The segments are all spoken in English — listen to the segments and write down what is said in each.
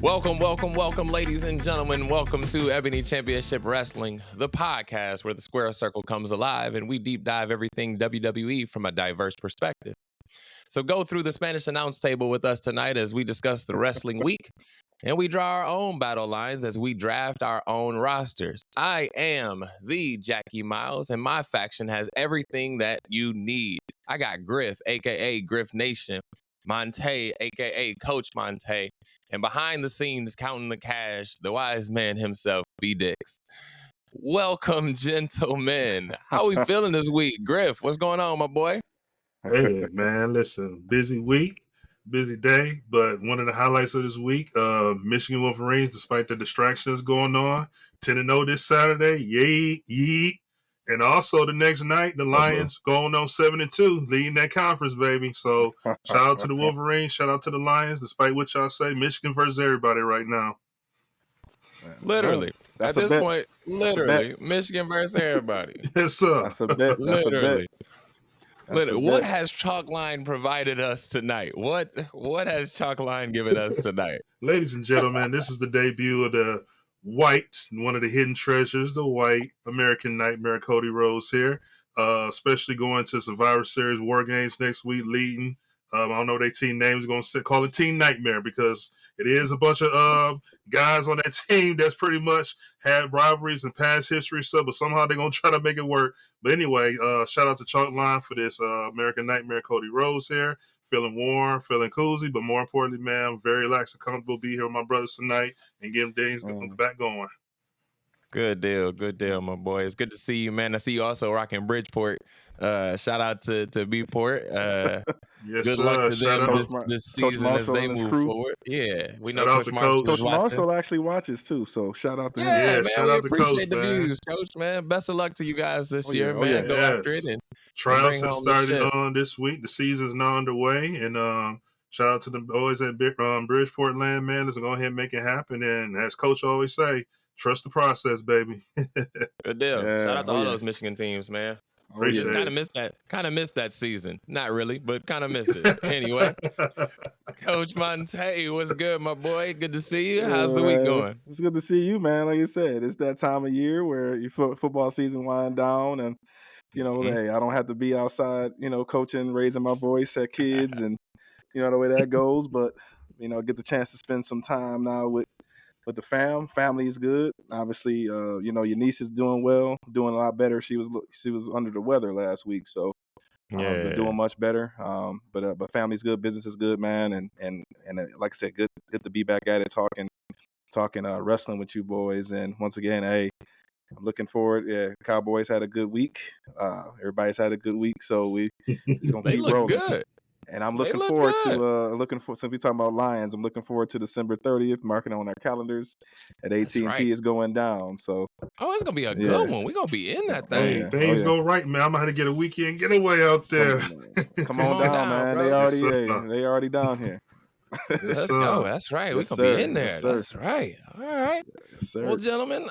Welcome, ladies and gentlemen. Welcome to Ebony Championship Wrestling, the podcast where the square circle comes alive and we deep dive everything WWE from a diverse perspective. So go through the Spanish announce table with us tonight as we discuss the wrestling week and we draw our own battle lines as we draft our own rosters. I am the Jackie Miles and my faction has everything that you need. I got Griff, aka Griff Nation, Montay, aka Coach Montay, and behind the scenes counting the cash, the wise man himself, B Dix. Welcome, gentlemen. How we feeling this week? Griff, what's going on, my boy? Hey, man, listen, busy week, busy day, but one of the highlights of this week, Michigan Wolverines, despite the distractions going on, 10-0 this Saturday, yay. And also the next night, the Lions going on 7-2, leading that conference, baby. So shout out to the Wolverines, shout out to the Lions, despite what y'all say, Michigan versus everybody right now. Literally. At this point, literally, Michigan versus everybody. Yes, sir. That's a bet. Literally. What has Chalkline provided us tonight? What has Chalkline given us tonight? Ladies and gentlemen, this is the debut of the White, one of the hidden treasures, the White American Nightmare, Cody Rhodes here, especially going to Survivor Series War Games next week, leading. I don't know their team names. Going to call it Team Nightmare because it is a bunch of guys on that team that's pretty much had rivalries and past history stuff, but somehow they're going to try to make it work. But anyway, shout out to Chalkline for this American Nightmare, Cody Rhodes here. Feeling warm, feeling cozy, but more importantly, man, I'm very relaxed and comfortable to be here with my brothers tonight and getting things back going. Good deal, my boy. It's good to see you, man. I see you also rocking Bridgeport. Shout out to Bport. Yes, good sir. luck to Shout them out this season as they move forward. Yeah, we shout know out Coach to Marshall. Coach Marshall actually watches too, so shout out to him. Yeah, man, shout we out to appreciate Coach, the man. views, Coach, man. Best of luck to you guys this year, man. Go after it. And trials have started on this week. The season's now underway, and shout out to the boys at Bridgeport Land, man. Let's go ahead and make it happen. And as Coach always say, trust the process, baby. Good deal. Yeah. Shout out to all those Michigan teams, man. Appreciate it. Kind of missed that season. Not really, but kind of miss it. Anyway, Coach Montay, what's good, my boy? Good to see you. How's the week going? It's good to see you, man. Like you said, it's that time of year where your football season wind down, and hey, I don't have to be outside, coaching, raising my voice at kids, and the way that goes. But get the chance to spend some time now with the family is good. Obviously, your niece is doing well, doing a lot better. She was under the weather last week, so been doing much better. But family's good, business is good, man, and like I said, good to be back at it, talking wrestling with you boys. And once again, hey, I'm looking forward. Yeah, Cowboys had a good week. Everybody's had a good week, so we just gonna keep rolling. Good. And I'm looking forward to since we talking about Lions, I'm looking forward to December 30th, marking on our calendars at AT&T is going down. So it's gonna be a good one. We're gonna be in that thing. Things go right, man. I'm gonna have to get a weekend getaway out there. Come on down, man. Bro. They already down here. Let's go. That's right. We're gonna be in there. That's right. All right. Yes, well, gentlemen,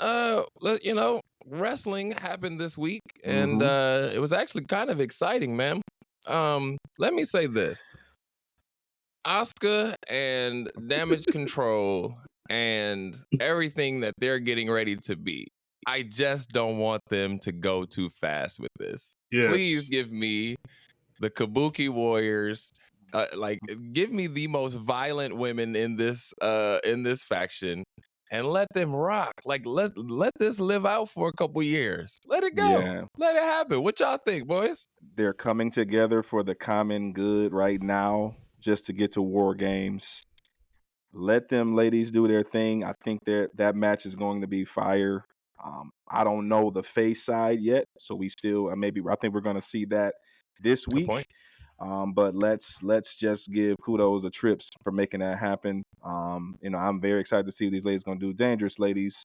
wrestling happened this week, and it was actually kind of exciting, man. Let me say this. Asuka and Damage Control and everything that they're getting ready to be. I just don't want them to go too fast with this. Yes. Please give me the Kabuki Warriors. Give me the most violent women in this faction and let them rock. Like, let this live out for a couple years. Let it go. Yeah. Let it happen. What y'all think, boys? They're coming together for the common good right now, just to get to War Games. Let them ladies do their thing. I think that match is going to be fire. I don't know the face side yet, so we still I think we're going to see that this week. Good point. But let's just give kudos to Trips for making that happen. I'm very excited to see what these ladies going to do. Dangerous ladies.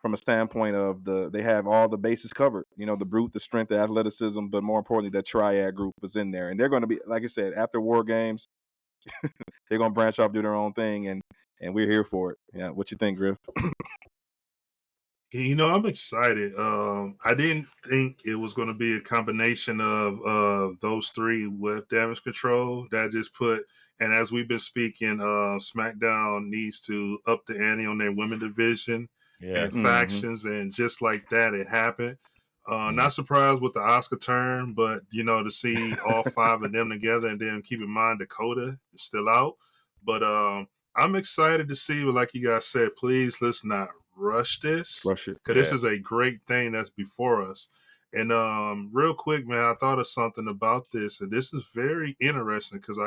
From a standpoint of they have all the bases covered. The brute, the strength, the athleticism, but more importantly, that triad group was in there, and they're going to be, like I said, after War Games, they're going to branch off, do their own thing, and we're here for it. Yeah, what you think, Griff? I'm excited. I didn't think it was going to be a combination of those three with Damage Control. That just put And as we've been speaking, SmackDown needs to up the ante on their women division and factions, and just like that, it happened. Not surprised with the Oscar turn, but to see all 5 of them together, and then keep in mind Dakota is still out. But I'm excited to see, like you guys said, please let's not rush this, Rush it. because this is a great thing that's before us. And real quick, man, I thought of something about this, and this is very interesting because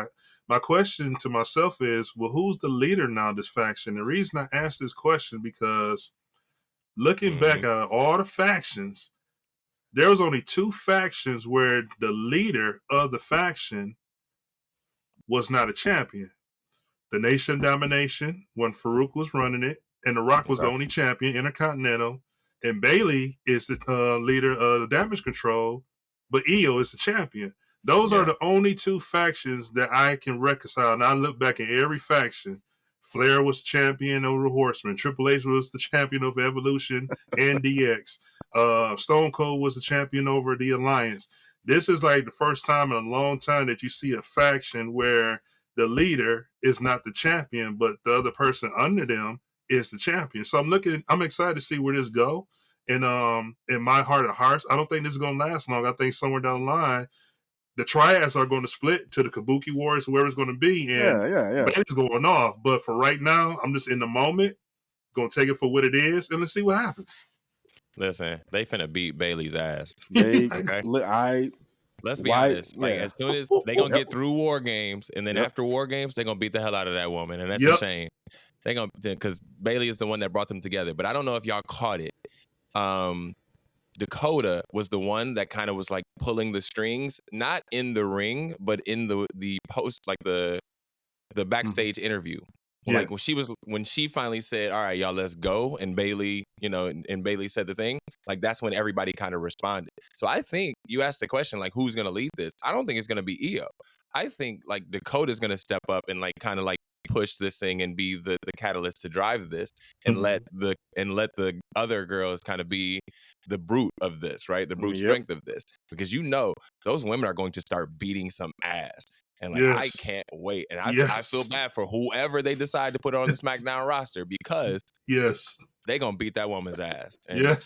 my question to myself is, well, who's the leader now of this faction? The reason I asked this question, because looking back at all the factions, there was only 2 factions where the leader of the faction was not a champion. The Nation Domination, when Farouk was running it, and The Rock was the only champion, Intercontinental, and Bailey is the leader of the Damage Control, but Io is the champion. Those are the only 2 factions that I can reconcile. And I look back at every faction. Flair was champion over Horseman. Triple H was the champion over Evolution and DX. Stone Cold was the champion over the Alliance. This is like the first time in a long time that you see a faction where the leader is not the champion, but the other person under them is the champion. So I'm excited to see where this go. And in my heart of hearts, I don't think this is gonna last long. I think somewhere down the line, the triads are going to split to the Kabuki Wars, whoever it's going to be, and Bailey's going off. But for right now, I'm just in the moment, going to take it for what it is, and let's see what happens. Listen, they finna beat Bailey's ass. Let's be honest. Like, as soon as they gonna get through War Games, and then after War Games, they're gonna beat the hell out of that woman, and that's a shame. They gonna, because Bailey is the one that brought them together. But I don't know if y'all caught it. Dakota was the one that kind of was like pulling the strings, not in the ring, but in the post, like the backstage interview. Like when she finally said, "All right, y'all, let's go," and Bailey, and Bailey said the thing, like that's when everybody kind of responded. So I think you asked the question, like, who's gonna lead this? I don't think it's gonna be Io. I think like Dakota's gonna step up and like kind of like push this thing and be the catalyst to drive this, and let the other girls kind of be the brute of this, right? The brute strength of this, because those women are going to start beating some ass. And like, I can't wait. And I feel bad for whoever they decide to put on the SmackDown roster, because they gonna beat that woman's ass. And I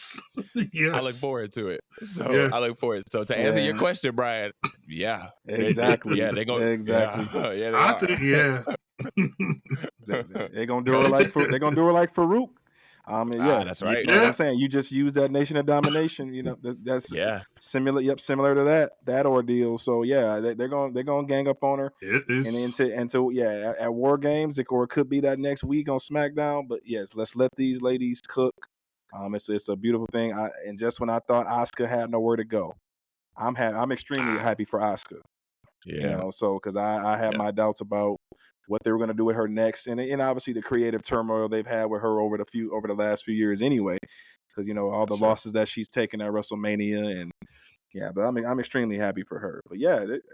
look forward to it. So I look forward. So to answer your question, Brian, exactly. They gonna exactly. I think they're gonna do it like Farouk. That's right. You know what I'm saying? You just use that Nation of Domination. That's similar. Yep, similar to that ordeal. So they're gonna gang up on her. It is. And at War Games, it could be that next week on SmackDown. But yes, let's let these ladies cook. It's a beautiful thing. And just when I thought Asuka had nowhere to go, I'm extremely happy for Asuka. So because I had my doubts about what they were going to do with her next, and obviously the creative turmoil they've had with her over the last few years anyway, because all the losses that she's taken at WrestleMania, and but I'm extremely happy for her. But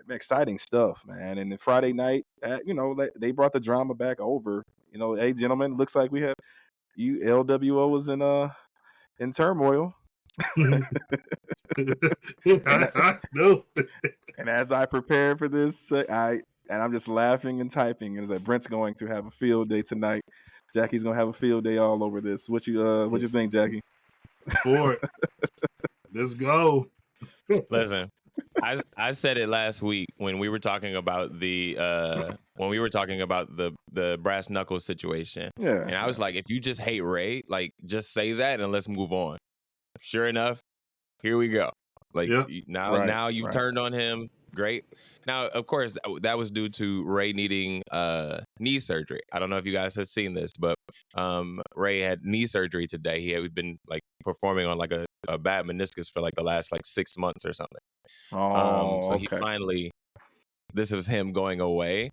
exciting stuff, man. And then Friday night, they brought the drama back over. Hey gentlemen, looks like we have LWO was in turmoil. I know. And as I prepared for this, I'm just laughing and typing. And it's like, Brent's going to have a field day tonight. Jackie's gonna have a field day all over this. What you think, Jackie? For it. Let's go. Listen, I said it last week when we were talking about the brass knuckles situation. And I was like, if you just hate Ray, like just say that and let's move on. Sure enough, here we go. Like now you've turned on him. Great. Now, of course, that was due to Ray needing knee surgery. I don't know if you guys have seen this, but Ray had knee surgery today. He had been like performing on like a bad meniscus for like the last like 6 months or something. So he finally, this was him going away,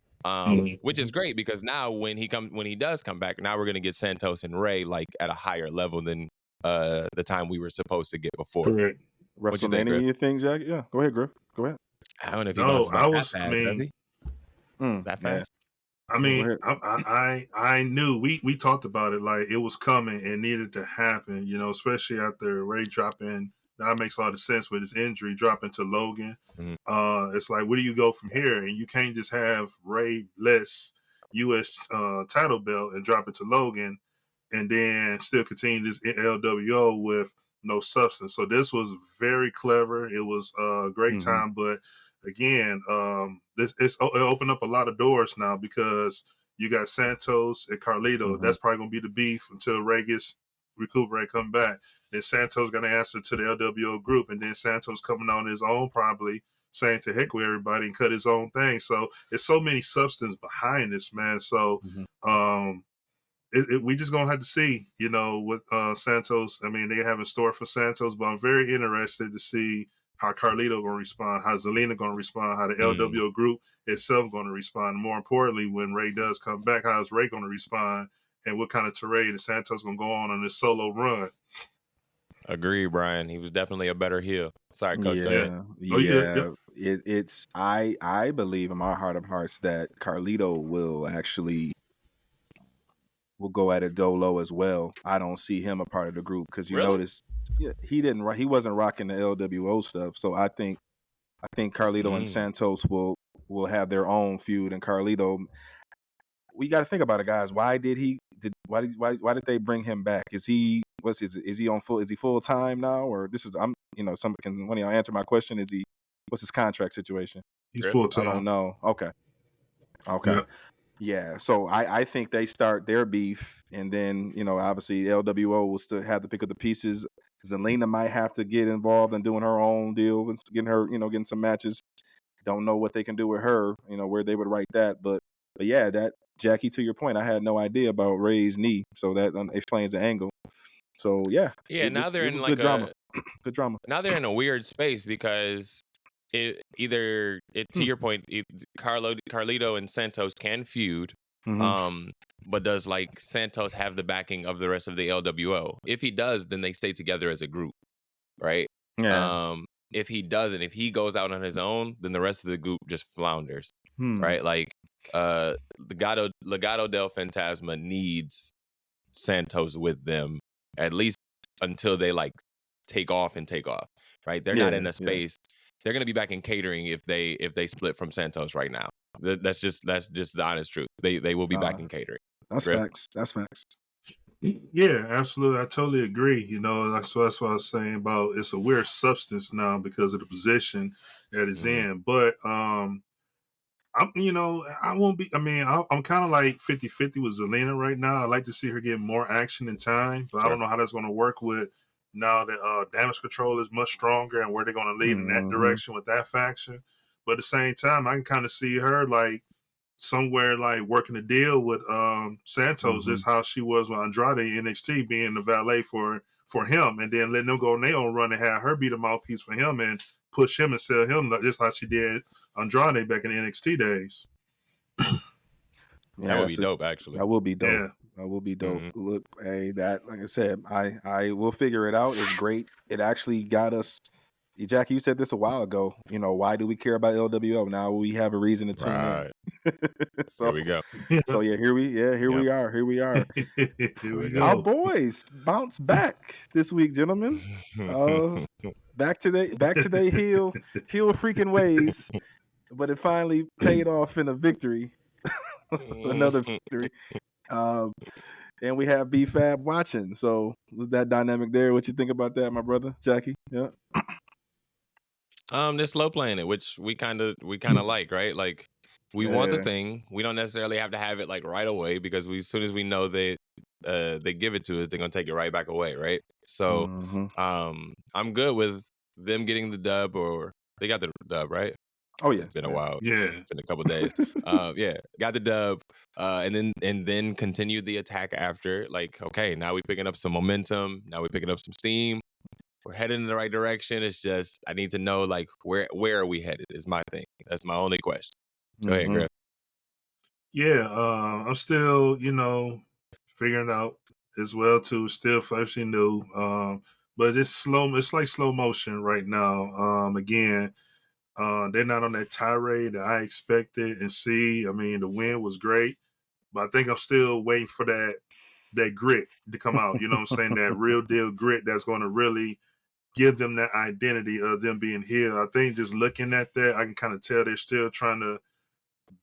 which is great, because now when he does come back, now we're gonna get Santos and Ray like at a higher level than the time we were supposed to get before. Correct. WrestleMania, you think, Jack? Yeah, go ahead, Griff. Go ahead. I don't know if he wants to that fast, does he? That fast? I mean, I knew we talked about it, like it was coming and needed to happen, especially after Ray dropping That makes a lot of sense with his injury dropping to Logan. Mhm. It's like, where do you go from here? And you can't just have Ray less U.S. Title belt and drop it to Logan and then still continue this LWO with no substance. So this was very clever. It was a great time, but again, it opened up a lot of doors now because you got Santos and Carlito. That's probably gonna be the beef until Ray gets recuperate, come back. Then Santos gonna answer to the LWO group, and then Santos coming on his own, probably saying to heck with everybody and cut his own thing. So it's so many substance behind this, man. So we just gonna have to see, what Santos. I mean, they have in store for Santos, but I'm very interested to see how Carlito gonna respond, how Zelina gonna respond, how the LWO group itself gonna respond. And more importantly, when Ray does come back, how is Ray gonna respond, and what kind of terrain is Santos gonna go on this solo run? Agree, Brian. He was definitely a better heel. Sorry, Coach. Go ahead. It's I believe in my heart of hearts that Carlito will go at it dolo as well. I don't see him a part of the group because you Really? notice, he wasn't rocking the LWO stuff. So I think Carlito and Santos will have their own feud, and Carlito. We got to think about it, guys. Why did they bring him back? Is he full time now, or this is someone can one of y'all answer my question? What's his contract situation? He's full time. I don't know. Okay. Yeah. Yeah, so I think they start their beef, and then obviously LWO will still have to pick up the pieces. Zelina might have to get involved in doing her own deal with getting some matches. Don't know what they can do with her, where they would write that, but yeah, that Jackie, to your point, I had no idea about Ray's knee, so that explains the angle. So yeah, Now they're in good drama. Good drama. Now they're in a weird space because to your point, Carlito and Santos can feud. But does Santos have the backing of the rest of the LWO? If he does, then they stay together as a group, right? Yeah. If he doesn't, if he goes out on his own, then the rest of the group just flounders, right? Legado del Fantasma needs Santos with them at least until they take off, right? They're not in a space. They're going to be back in catering if they split from Santos right now. That's just the honest truth. They will be back in catering. That's facts. That's facts. Yeah, absolutely. I totally agree. That's what I was saying about it's a weird substance now because of the position that it's in. But I won't be. I mean, I'm kind of like 50-50 with Zelina right now. I like to see her get more action and time, but I don't know how that's going to work with now that Damage Control is much stronger and where they're going to lead in that direction with that faction. But at the same time, I can kind of see her somewhere working a deal with Santos, just how she was with Andrade in NXT, being the valet for him, and then letting them go on their own run and have her be the mouthpiece for him and push him and sell him just like she did Andrade back in the NXT days. That would be dope, actually. That will be dope. Yeah. That will be dope. Look, hey, that, like I said, I will figure it out. It's great. It actually got us. Jackie, you said this a while ago. Why do we care about LWO? Now we have a reason to tune in. So here we go. So here we are. Here we are. Here we go. Our boys bounce back this week, gentlemen. Back to their heel freaking ways, but it finally paid off in a victory. Another victory. And we have B-Fab watching. So with that dynamic there, what you think about that, my brother, Jackie? Yeah. They're slow playing it, which we kind of like, right? We want the thing. We don't necessarily have to have it right away because as soon as we know they give it to us, they're gonna take it right back away, right? So I'm good with them getting the dub, or they got the dub, right? Oh yeah, it's been a while. Yeah, it's been a couple days. Got the dub, and then continued the attack after. Okay, now we're picking up some momentum. Now we're picking up some steam. We're heading in the right direction. It's just I need to know where are we headed is my thing. That's my only question. Go ahead, Griff. Yeah, I'm still figuring out as well too. Still freshly new, but it's slow. It's like slow motion right now. Again, they're not on that tirade that I expected and see. I mean, the win was great, but I think I'm still waiting for that grit to come out. You know what I'm saying? That real deal grit that's going to really give them that identity of them being heel. I think just looking at that, I can kind of tell they're still trying to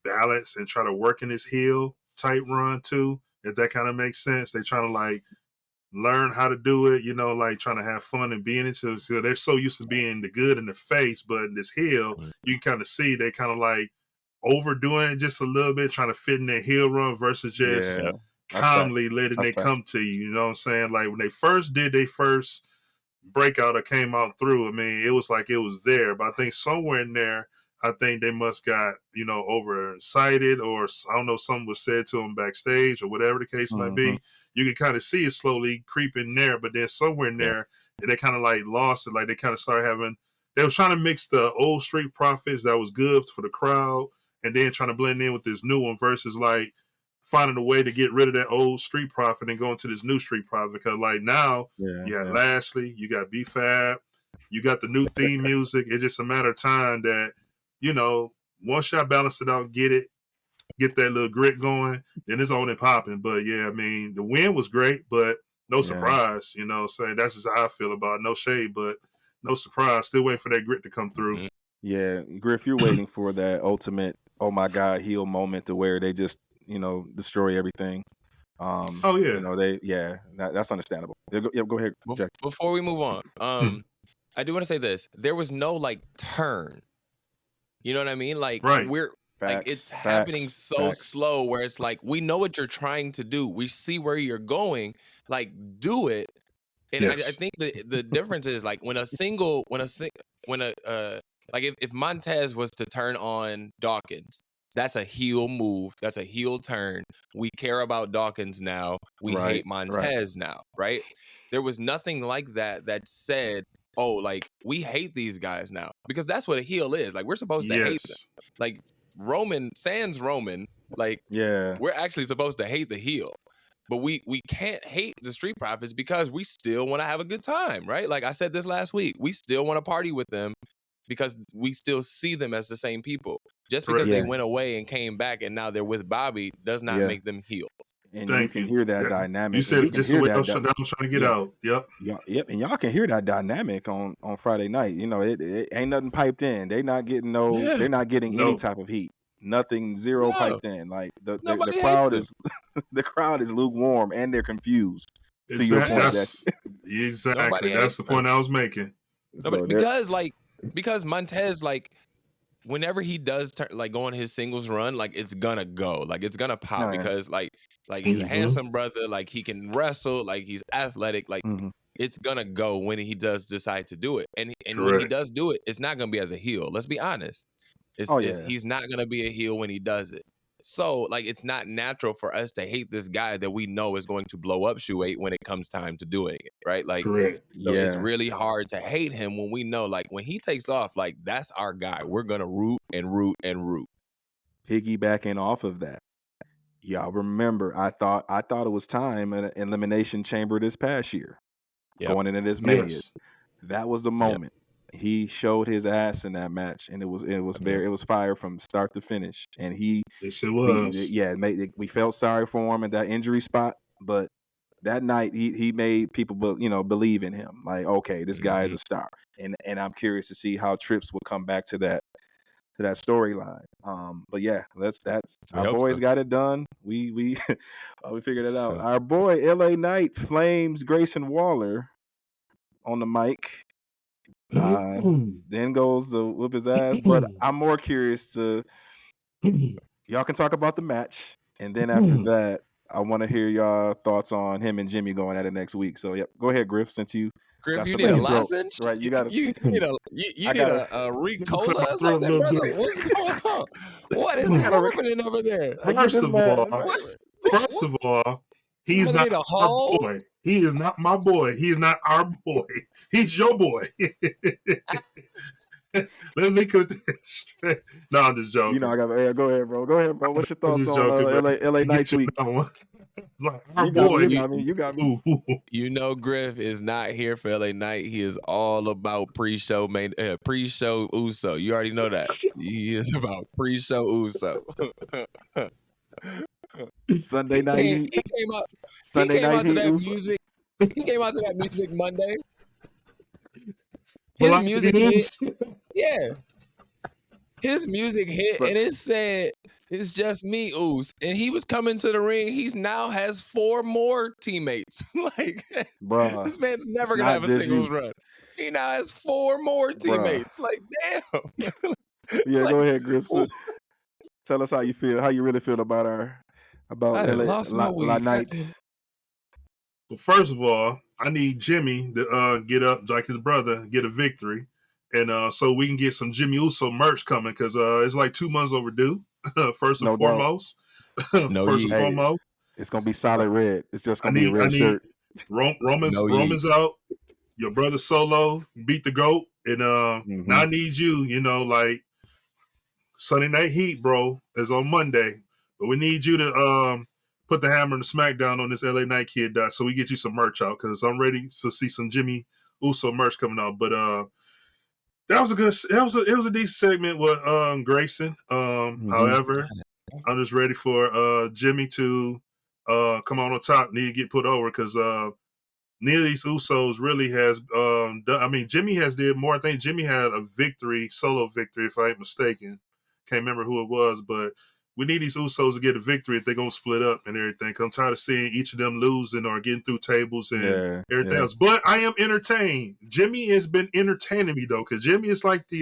balance and try to work in this heel type run too. If that kind of makes sense, they trying to like learn how to do it, like trying to have fun and being into it. So they're so used to being the good in the face, but in this heel, you can kind of see they kind of like overdoing it just a little bit, trying to fit in their heel run versus just calmly letting it come to you. You know what I'm saying? Like when they first did their first breakout or came out through, I mean, it was like it was there. But I think somewhere in there, I think they must got, overexcited, or I don't know, something was said to them backstage or whatever the case might be. You can kind of see it slowly creeping there, but then somewhere in there, they kind of like lost it. Like they kind of started having, they was trying to mix the old Street Profits that was good for the crowd and then trying to blend in with this new one versus like finding a way to get rid of that old Street Profit and go into this new Street Profit. Because like now, you got Lashley, you got B-Fab, you got the new theme music. It's just a matter of time that, once y'all balance it out, get that little grit going, then it's on and popping. But yeah, I mean, the win was great, but no surprise, saying that's just how I feel about it. No shade, but no surprise. Still waiting for that grit to come through. Yeah, Griff, you're waiting for that ultimate, oh my God, heel moment to where they just, destroy everything. That's understandable. Go ahead, Jack. Before we move on, I do want to say this. There was no like turn. You know what I mean? Like we're like it's happening so slow where it's like we know what you're trying to do. We see where you're going. Like do it. And I think the difference is like if Montez was to turn on Dawkins, that's a heel move. That's a heel turn. We care about Dawkins now. We hate Montez now, right? There was nothing like that said, oh, like, we hate these guys now. Because that's what a heel is. Like, we're supposed to hate them. Like, sans Roman, like, we're actually supposed to hate the heel. But we can't hate the Street Profits because we still want to have a good time, right? Like I said this last week, we still want to party with them because we still see them as the same people. Just because they went away and came back and now they're with Bobby does not make them heels. And you can hear that dynamic. You said just the way I was trying to get out. Yep. And y'all can hear that dynamic on Friday night. It ain't nothing piped in. They're not getting they're not getting any type of heat. Nothing, zero piped in. Like the crowd is the crowd is lukewarm and they're confused. Exactly. That's the point I was making. Because Montez, like, whenever he does go on his singles run, like it's gonna go, like it's gonna pop because like he's a handsome brother, like he can wrestle, like he's athletic, like it's gonna go when he does decide to do it, and when he does do it, it's not gonna be as a heel. Let's be honest, he's not gonna be a heel when he does it. So like it's not natural for us to hate this guy that we know is going to blow up Shoe 8 when it comes time to doing it, right? Like it's really hard to hate him when we know like when he takes off, like that's our guy. We're gonna root and root and root. Piggybacking off of that, y'all remember I thought it was time in an Elimination Chamber this past year, going into this Mania. That was the moment. He showed his ass in that match, and it was fire from start to finish. And we felt sorry for him at that injury spot, but that night he made people believe in him. Like, okay, this guy is a star, and I'm curious to see how Trips will come back to that storyline. But yeah, that's our boys got it done. We figured it out. Our boy LA Knight flames Grayson Waller on the mic. Then goes to whoop his ass. But I'm more curious to y'all can talk about the match, and then after that, I want to hear y'all thoughts on him and Jimmy going at it next week. So go ahead, Griff. Since you need a lozenge, right? You got you need a Ricola or something, brother. What's going on? What is happening over there? First of all, he's not our boy. He is not my boy. He is not our boy. He's your boy. Let me put this straight. No, I'm just joking. I got. Go ahead, bro. What's your thoughts on LA Knight's week? Like, our boy. You got me. Griff is not here for LA Knight. He is all about pre-show Uso. You already know that. He is about pre-show Uso. Sunday night. He came out to that music. He came out to that music Monday. his Velocity music hit. Uso. Yeah. His music hit, But- and it said, "It's just me, Oos." And he was coming to the ring. He's now has 4 more teammates. Like, Bruh, this man's never it's gonna not have a just singles you. run. He now has 4 more Bruh. teammates. Like, damn. Yeah, Like, go ahead, Griff. ooh, Tell us how you feel, how you really feel about I done LA lost my La weed. Knight. Goddamn. Well, first of all, I need Jimmy to get up like his brother, get a victory. And so we can get some Jimmy Uso merch coming because it's like 2 months overdue, first and No doubt. foremost. No First and yeet. Hey, foremost. it's gonna be solid red. It's just I gonna be a need red shirt. Roman's No yeet. out. Your brother Solo beat the GOAT. And now I need you, like Sunday Night Heat, bro, is on Monday. But we need you to put the hammer and the smackdown on this LA Knight kid, so we get you some merch out because I'm ready to see some Jimmy Uso merch coming out. But that was it was a decent segment with Grayson. However, I'm just ready for Jimmy to come on top. Need to get put over because neither of these Usos really has done. I mean, Jimmy has did more. I think Jimmy had a solo victory, if I ain't mistaken. Can't remember who it was, but we need these Usos to get a victory if they're gonna split up and everything. 'Cause I'm tired of seeing each of them losing or getting through tables and everything else. But I am entertained. Jimmy has been entertaining me though, because Jimmy is like the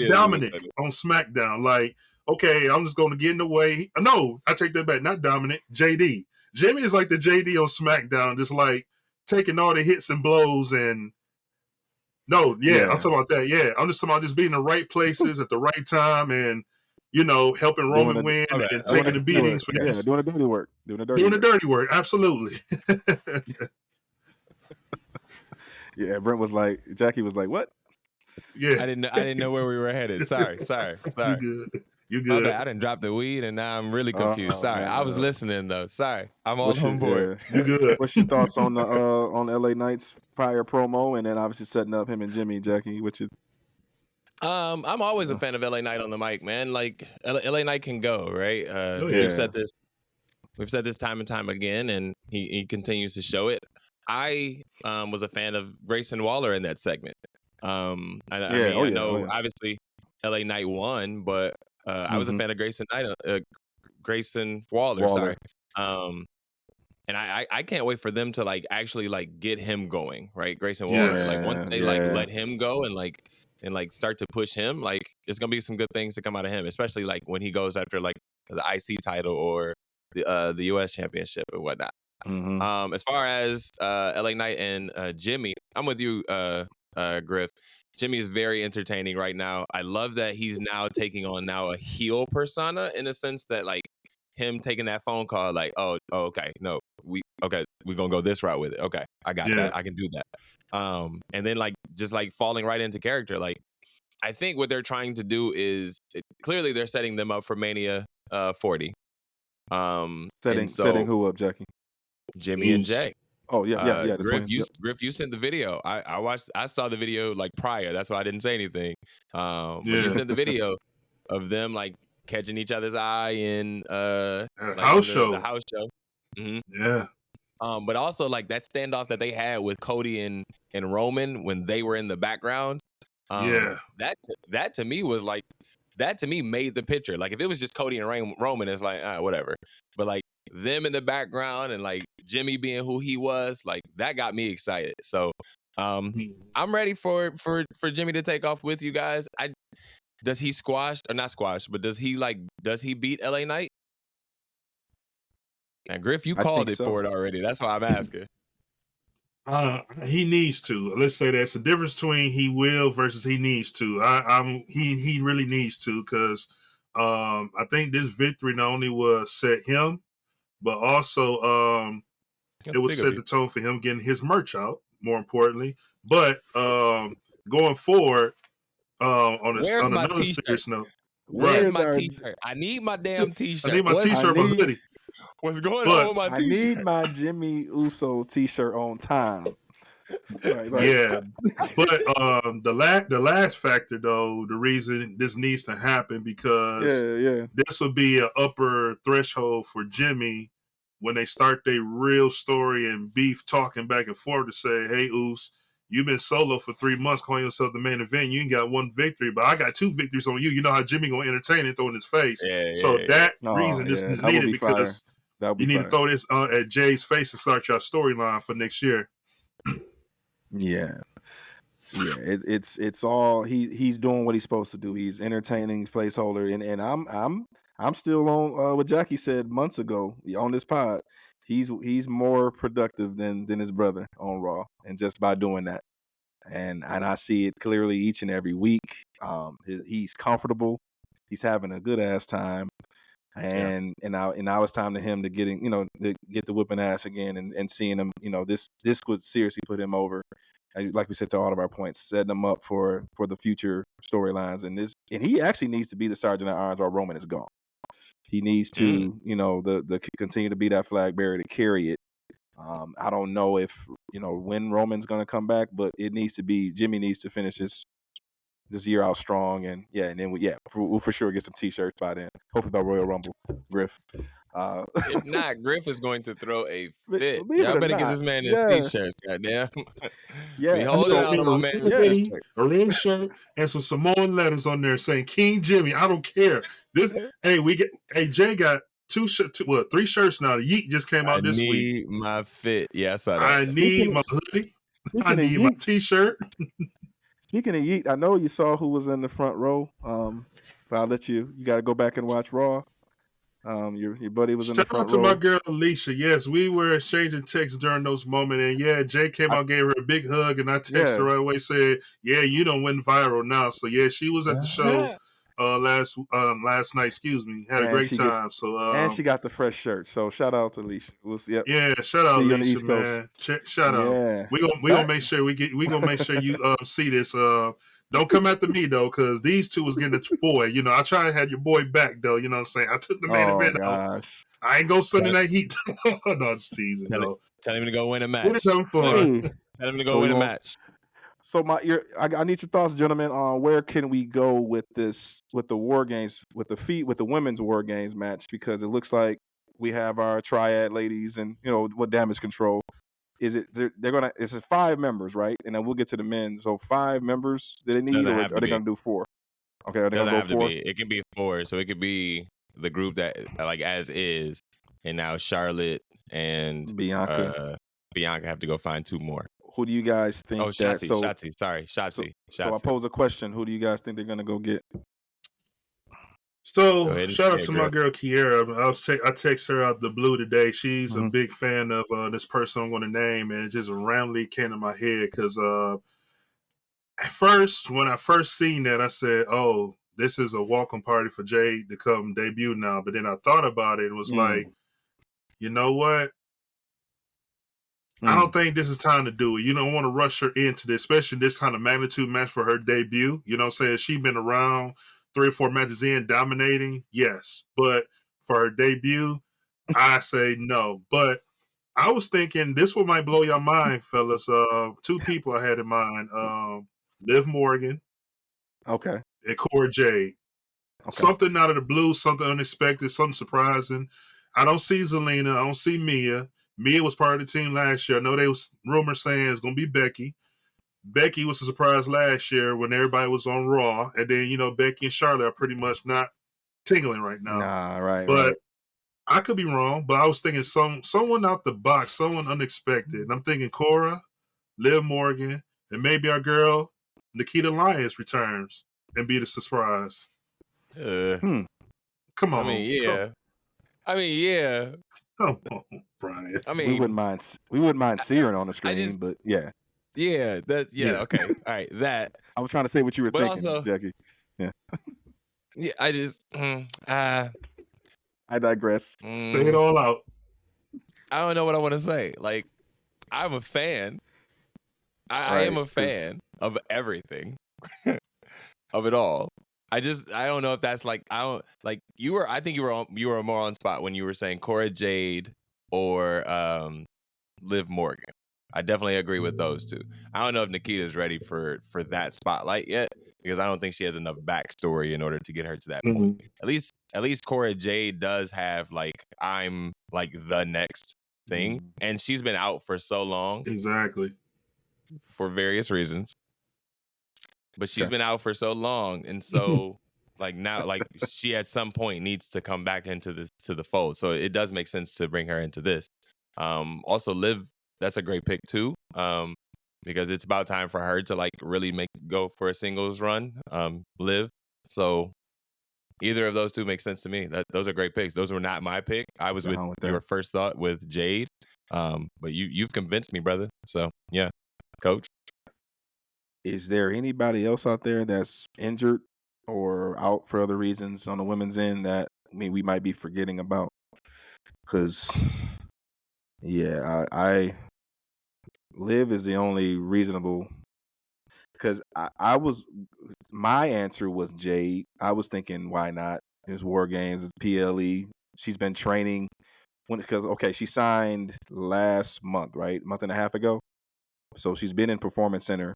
dominant on SmackDown. Like, okay, I'm just gonna get in the way. No, I take that back. Not dominant. JD. Jimmy is like the JD on SmackDown, just like taking all the hits and blows and. No, I'm talking about that. Yeah, I'm just talking about just being in the right places at the right time and, helping Roman win and taking the beatings for this. Doing the dirty work. Doing the dirty work, absolutely. Yeah, Brent was like, Jackie was like, what? Yeah. I didn't know where we were headed. Sorry. You good. My bad. I didn't drop the weed and now I'm really confused. Sorry. I was listening though. Sorry. I'm all on board. You good. What's your thoughts on the on LA Knight's prior promo and then obviously setting up him and Jimmy, Jackie? I'm always a fan of LA Knight on the mic, man. Like LA Knight can go, right? We've said this time and time again, and he continues to show it. I was a fan of Grayson Waller in that segment. I know obviously LA Knight won, but I was a fan of Grayson Waller. Sorry. And I can't wait for them to actually get him going, right? Grayson Waller. Like once they let him go and start to push him, it's gonna be some good things to come out of him, especially when he goes after the IC title or the US championship and whatnot. As far as LA Knight and Jimmy, I'm with you, Griff. Jimmy is very entertaining right now. I love that he's now taking on a heel persona in a sense that him taking that phone call, okay, no, we're gonna go this route with it. Okay, I got that. I can do that. And then just falling right into character. I think what they're trying to do is clearly they're setting them up for Mania 40. Setting who up, Jackie? Jimmy and Jay. Oh yeah. Griff, you sent the video. I saw the video prior. That's why I didn't say anything. But you sent the video of them catching each other's eye in house show. The house show. Yeah. But also that standoff that they had with Cody and Roman when they were in the background. That to me was that to me made the picture. If it was just Cody and Roman, it's whatever. But them in the background and Jimmy being who he was, that got me excited. So I'm ready for Jimmy to take off with you guys. Does he squash or not squash, but does he beat LA Knight? And Griff, you called it for it already. That's why I'm asking. He needs to. Let's say that's the difference between he will versus he needs to. He really needs to because I think this victory not only will set him, but also it will set the tone for him getting his merch out. More importantly, but going forward on another serious note, where's my t-shirt? I need my damn t-shirt. I need my t-shirt, my hoodie. What's going on with my t-shirt? I need my Jimmy Uso t-shirt on time. Right. Yeah, but the last factor though, the reason this needs to happen because this would be an upper threshold for Jimmy when they start their real story and beef talking back and forth to say, hey, Oos, you've been solo for 3 months calling yourself the main event. You ain't got one victory, but I got 2 victories on you. You know how Jimmy gonna entertain and throw in his face. So that reason this is that would needed be fire. because That would you be need fire. to throw this at Jay's face and start your storyline for next year. Yeah. Yeah, it's all he's doing what he's supposed to do. He's entertaining, he's placeholder, and I'm still on what Jackie said months ago on this pod. He's more productive than his brother on Raw, and just by doing that, and I see it clearly each and every week. He's comfortable, he's having a good ass time, and now it's time to him to get the whipping ass again, and seeing him. This would seriously put him over. Like we said to all of our points, setting them up for the future storylines, and he actually needs to be the Sergeant at Arms while Roman is gone. He needs to, the continue to be that flag bearer to carry it. I don't know if when Roman's going to come back, but it needs to be Jimmy needs to finish this year out strong, and then we'll for sure get some t-shirts by then. Hopefully by Royal Rumble, Griff. If not, Griff is going to throw a fit. Believe Y'all it or better get not, this man his t-shirts, goddamn. Yeah, we holding out on my man. A red shirt and some Samoan letters on there saying King Jimmy. I don't care. Jay got 3 shirts now. The Yeet just came out this week. I need my fit. Yeah, I saw that. I need my hoodie. I need my t-shirt. Speaking of Yeet, I know you saw who was in the front row. But I'll let you got to go back and watch Raw. Your buddy was in the front row. Shout out to my girl Alicia. Yes, we were exchanging texts during those moments, and Jay came out, gave her a big hug, and I texted her right away, said, you done went viral now. So she was at the show last night. Excuse me, had a great time. And she got the fresh shirt. So shout out to Alicia. Shout out Alicia, man. Shout out. Yeah. We gonna make sure you see this. Don't come after me though, because these two was getting at your boy. I try to have your boy back though. You know what I'm saying? I took the main event out. I ain't gonna send in that heat. No, just teasing. Tell him to go win a match. We're having fun. Tell him to go win a match. So I need your thoughts, gentlemen, on where can we go with the War Games, with the women's War Games match, because it looks like we have our triad ladies and what Damage Control. Is it it's 5 members, right? And then we'll get to the men. So 5 members that they need, or are they gonna do 4? Okay, are they gonna go 4? It can be 4, so it could be the group that as is, and now Charlotte and Bianca have to go find 2 more. Who do you guys think? Shotzi. Sorry, Shotzi. So I pose a question: who do you guys think they're gonna go get? So shout out to my girl Kiera. I text her out the blue today. She's a big fan of this person I'm going to name, and it just randomly came to my head because at first, when I first seen that, I said, "Oh, this is a welcome party for Jade to come debut now." But then I thought about it and was like, you know what? I don't think this is time to do it. You don't want to rush her into this, especially this kind of magnitude match for her debut. You know what I'm saying? She's been around 3 or 4 matches in, dominating, yes. But for her debut, I say no. But I was thinking this one might blow your mind, fellas. 2 people I had in mind. Liv Morgan. Okay. And Cora Jade. Okay. Something out of the blue, something unexpected, something surprising. I don't see Zelina. I don't see Mia. Mia was part of the team last year. I know there was rumors saying it's going to be Becky. Becky was a surprise last year when everybody was on Raw. And then, Becky and Charlotte are pretty much not tingling right now. Nah, right. But I could be wrong, but I was thinking someone out the box, someone unexpected. And I'm thinking Cora, Liv Morgan, and maybe our girl Nikita Lyons returns and be the surprise. Come on. I mean, yeah. Come on, Brian. I mean, we wouldn't mind seeing on the screen, but yeah. Yeah, okay. All right, that. I was trying to say what you were thinking, also, Jackie. Yeah. Yeah, I just I digress. Say it all out. I don't know what I want to say. Like, I'm a fan. I am a fan of everything. Of it all. I don't know if that's I think you were more on spot when you were saying Cora Jade or Liv Morgan. I definitely agree with those 2. I don't know if Nikita's ready for that spotlight yet, because I don't think she has enough backstory in order to get her to that point. At least Cora Jade does have I'm the next thing, and she's been out for so long. Exactly. for various reasons. But she's Okay. been out for so long, and so now, she at some point needs to come back into the fold. So it does make sense to bring her into this. Also, Liv, that's a great pick too. Because it's about time for her to really go for a singles run. Liv. So either of those two makes sense to me. Those are great picks. Those were not my pick. I was with your first thought with Jade. But you've convinced me, brother. So yeah, Coach. Is there anybody else out there that's injured or out for other reasons on the women's end that we might be forgetting about? Because I Liv is the only reasonable. Because my answer was Jade. I was thinking, why not? It's War Games, it's PLE. She's been training she signed last month, right? A month and a half ago. So she's been in Performance Center.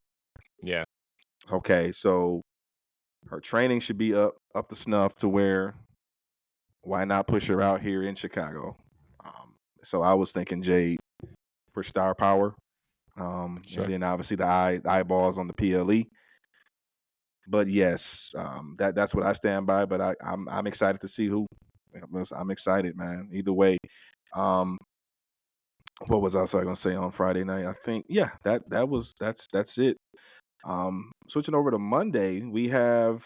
Yeah. Okay, so her training should be up to snuff to where why not push her out here in Chicago? So I was thinking Jade for star power. Sure. And then obviously the eyeballs on the PLE. But yes, that's what I stand by. But I'm excited to see who. I'm excited, man. Either way, what was I going to say on Friday night? I think that's it. Switching over to Monday, we have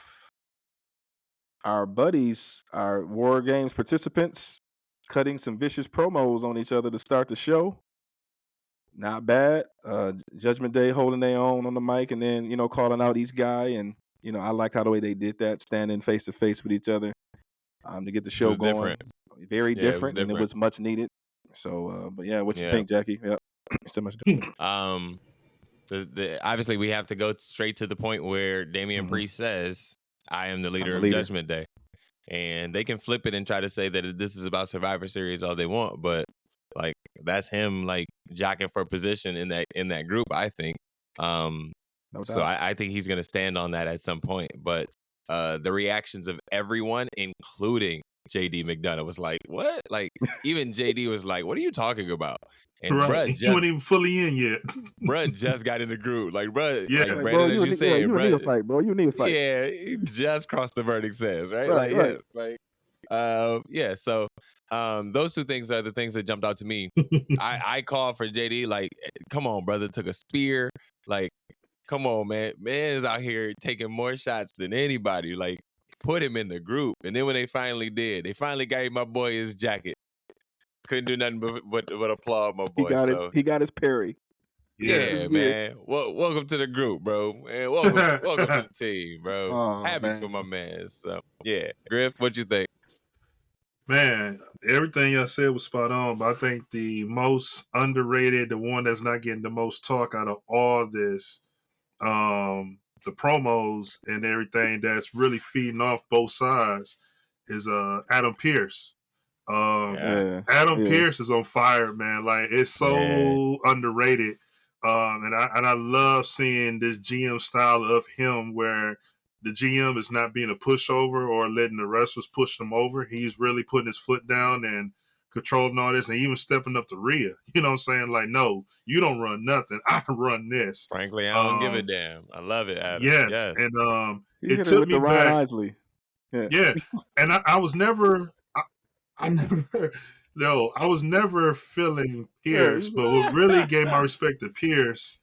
our buddies, our War Games participants, cutting some vicious promos on each other to start the show. Not bad. Judgment Day holding their own on the mic, and then calling out each guy, and I liked how the way they did that, standing face to face with each other, to get the show going. Different. Very different, and it was much needed. So, but yeah, what you think, Jackie? Yeah, so much. Obviously we have to go straight to the point where Damian Priest says, "I am the leader of Judgment Day," and they can flip it and try to say that this is about Survivor Series all they want, but that's him jockeying for position in that group, I think. So I think he's gonna stand on that at some point. But the reactions of everyone, including JD McDonough, was like, "What?" Even JD was like, "What are you talking about?" And right. He wasn't even fully in yet. Bruh just got in the group. Brandon, bro, as you said, you need a fight, bro. You need a fight. Yeah, he just crossed the verdict says, right? Right. Yeah, so those two things are the things that jumped out to me. I call for JD, come on, brother, took a spear. Come on, man. Man is out here taking more shots than anybody. Put him in the group. And then when they finally gave my boy his jacket. Couldn't do nothing but applaud my boy. He got his parry. Yeah, man. Welcome to the group, bro. Man, welcome to the team, bro. Oh, Happy man. for my man. So yeah, Griff, what you think? Man, everything y'all said was spot on, but I think the most underrated, the one that's not getting the most talk out of all this, the promos and everything that's really feeding off both sides is Adam Pearce. Adam Pearce is on fire, man. It's so underrated. And I love seeing this GM style of him where the GM is not being a pushover or letting the wrestlers push him over. He's really putting his foot down and controlling all this and even stepping up to Rhea. You know what I'm saying? No, you don't run nothing. I run this. Frankly, I don't give a damn. I love it, Adam. Yes. And it took me back. Ron Isley. Yeah. And I was never I was never feeling Pierce, but what really gave my respect to Pierce,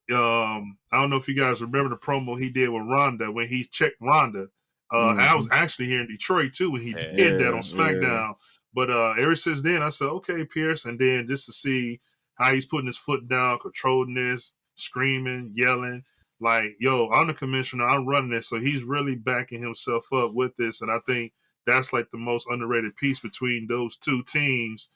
I don't know if you guys remember the promo he did with Ronda when he checked Ronda. I was actually here in Detroit too when he did that on SmackDown. Yeah. But ever since then, I said, okay, Pierce. And then just to see how he's putting his foot down, controlling this, screaming, yelling, I'm the commissioner, I'm running this. So he's really backing himself up with this. And I think that's the most underrated piece between those two teams.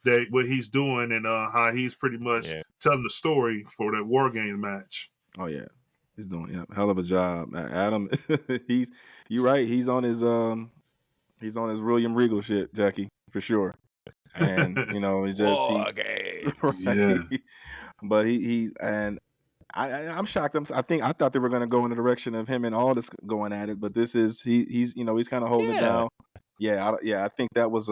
That what he's doing and how he's pretty much telling the story for that War Game match. Oh yeah, he's doing hell of a job, Adam. You're right. He's on his William Regal shit, Jackie, for sure. And it's just yeah. But I'm shocked. I thought they were going to go in the direction of him and Aldis going at it, but this is he's kind of holding it down. I think that was